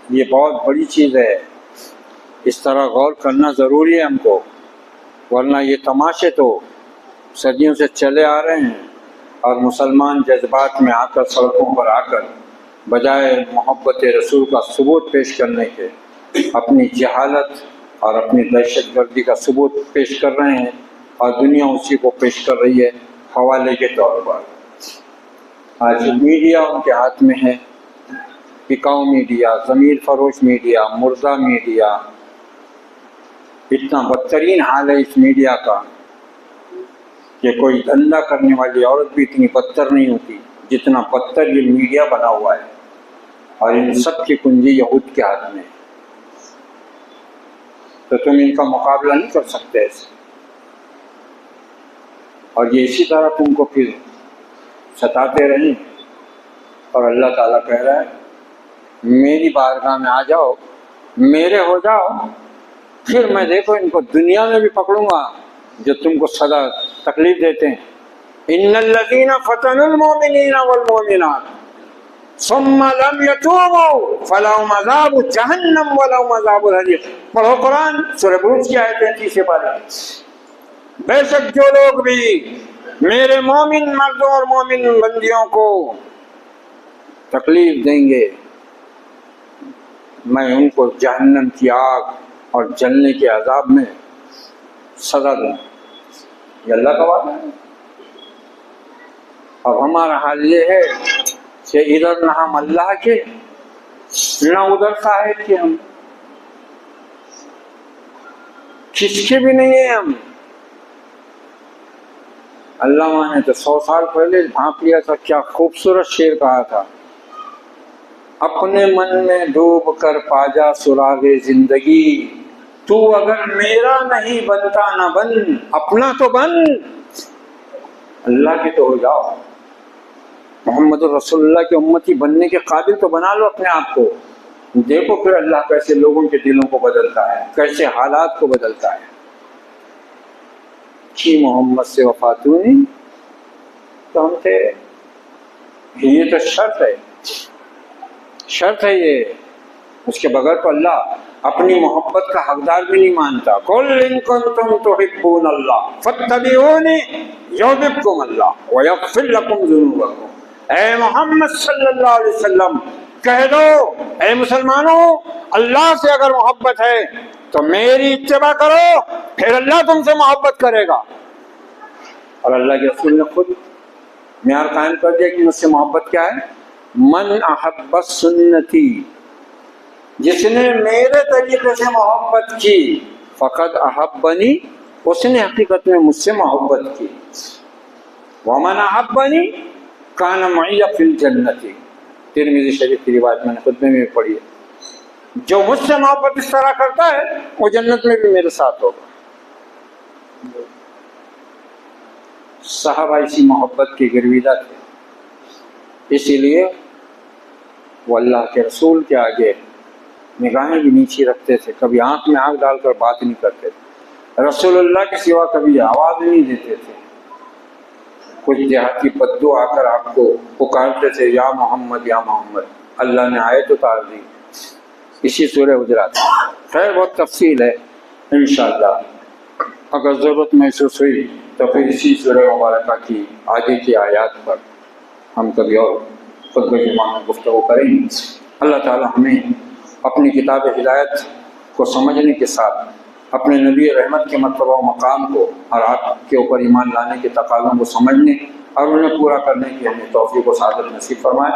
Speaker 2: یہ بہت بڑی چیز ہے، اس طرح غور کرنا ضروری ہے ہم کو، ورنہ یہ تماشے تو صدیوں سے چلے آ رہے ہیں اور مسلمان جذبات میں آ کر سڑکوں پر آ کر بجائے محبت رسول کا ثبوت پیش کرنے کے اپنی جہالت اور اپنی دہشت گردی کا ثبوت پیش کر رہے ہیں، اور دنیا اسی کو پیش کر رہی ہے حوالے کے طور پر۔ آج میڈیا ان کے ہاتھ میں ہے، بکاؤ میڈیا، ضمیر فروش میڈیا، مردہ میڈیا۔ اتنا بدترین حال ہے اس میڈیا کا کہ کوئی دھندا کرنے والی عورت بھی اتنی بدتر نہیں ہوتی جتنا بدتر یہ میڈیا بنا ہوا ہے، اور ان سب کی کنجی یہود کے ہاتھ میں ہے۔ تو تم ان کا مقابلہ نہیں کر سکتے ایسے، اور یہ اسی طرح تم کو پھر ستاتے رہیں۔ اور اللہ تعالیٰ کہہ رہا ہے میری بارگاہ میں آ جاؤ، میرے ہو جاؤ، پھر میں دیکھو ان کو دنیا میں بھی پکڑوں گا جو تم کو سدا تکلیف دیتے ہیں۔ ان الذین فتنوا المؤمنین والمؤمنات ثم لم يتوبوا فلهم عذاب جہنم ولهم عذاب الحریق۔ پڑھو قرآن، سورہ بروج کی آیت 35 سے پڑھیں۔ بے شک جو لوگ بھی میرے مومن مردوں اور مومن بندیوں کو تکلیف دیں گے، میں ان کو جہنم کی آگ اور جلنے کے عذاب میں سزا دوں۔ یہ اللہ کا وعدہ ہے۔ اب ہمارا حال یہ ہے کہ ادھر نہ ہم اللہ کے، نہ ادھر صاحب کے، ہم کس کے بھی نہیں ہیں ہم۔ علامہ نے تو 100 سال پہلے بھانپ لیا تھا، کیا خوبصورت شعر کہا تھا، اپنے من میں ڈوب کر پا جا سراغ زندگی، تو اگر میرا نہیں بنتا نہ بن، اپنا تو بن، اللہ کے تو ہو جاؤ۔ محمد رسول اللہ کی امتی بننے کے قابل تو بنا لو اپنے آپ کو، دیکھو پھر اللہ کیسے لوگوں کے دلوں کو بدلتا ہے، کیسے حالات کو بدلتا ہے۔ کی محمد سے وفاتونی تو ہم تھے، یہ تو شرط ہے، شرط ہے یہ، اس کے بغیر تو اللہ اپنی محبت کا حقدار بھی نہیں مانتا۔ قل ان کنتم تحبون اللہ فاتبعونی یحببکم اللہ ویغفر لکم ذنوبکم۔ اے محمد صلی اللہ علیہ وسلم کہہ دو، اے مسلمانوں، اللہ سے اگر محبت ہے تو میری اتباع کرو، پھر اللہ تم سے محبت کرے گا۔ اور اللہ کے رسول نے خود معیار قائم کر دیا کہ مجھ سے محبت کیا ہے، من احب سنتی، جس نے میرے طریقے سے محبت کی، فقد احبنی، اس نے حقیقت میں مجھ سے محبت کی، ومن احبنی کان معی فی الجنت، ترمذی شریف کی روایت میں نے خطبے میں پڑھی ہے، جو مجھ سے محبت اس طرح کرتا ہے وہ جنت میں بھی میرے ساتھ ہوگا۔ صحابہ اسی محبت کے گرویدہ تھے، اسی لیے وہ اللہ کے رسول کے آگے نگاہیں بھی نیچی رکھتے تھے، کبھی آنکھ میں آنکھ ڈال کر بات نہیں کرتے تھے، رسول اللہ کے سوا کبھی آواز نہیں دیتے تھے۔ کچھ دیہاتی بدو آ کر آپ کو پکارتے تھے، یا محمد یا محمد، اللہ نے آیت اتار دی اسی سورہ حجرات۔ خیر بہت تفصیل ہے، انشاءاللہ اگر ضرورت محسوس ہوئی تو پھر اسی سورہ مبارکہ کی آگے کی آیات پر ہم کبھی اور خطبہ جمعہ میں گفتگو کریں گے۔ اللہ تعالی ہمیں اپنی کتاب ہدایت کو سمجھنے کے ساتھ اپنے نبی رحمت کے مرتبہ و مقام کو اور آپ کے اوپر ایمان لانے کے تقاضوں کو سمجھنے اور انہیں پورا کرنے کی ہمیں توفیق و سعادت نصیب فرمائے۔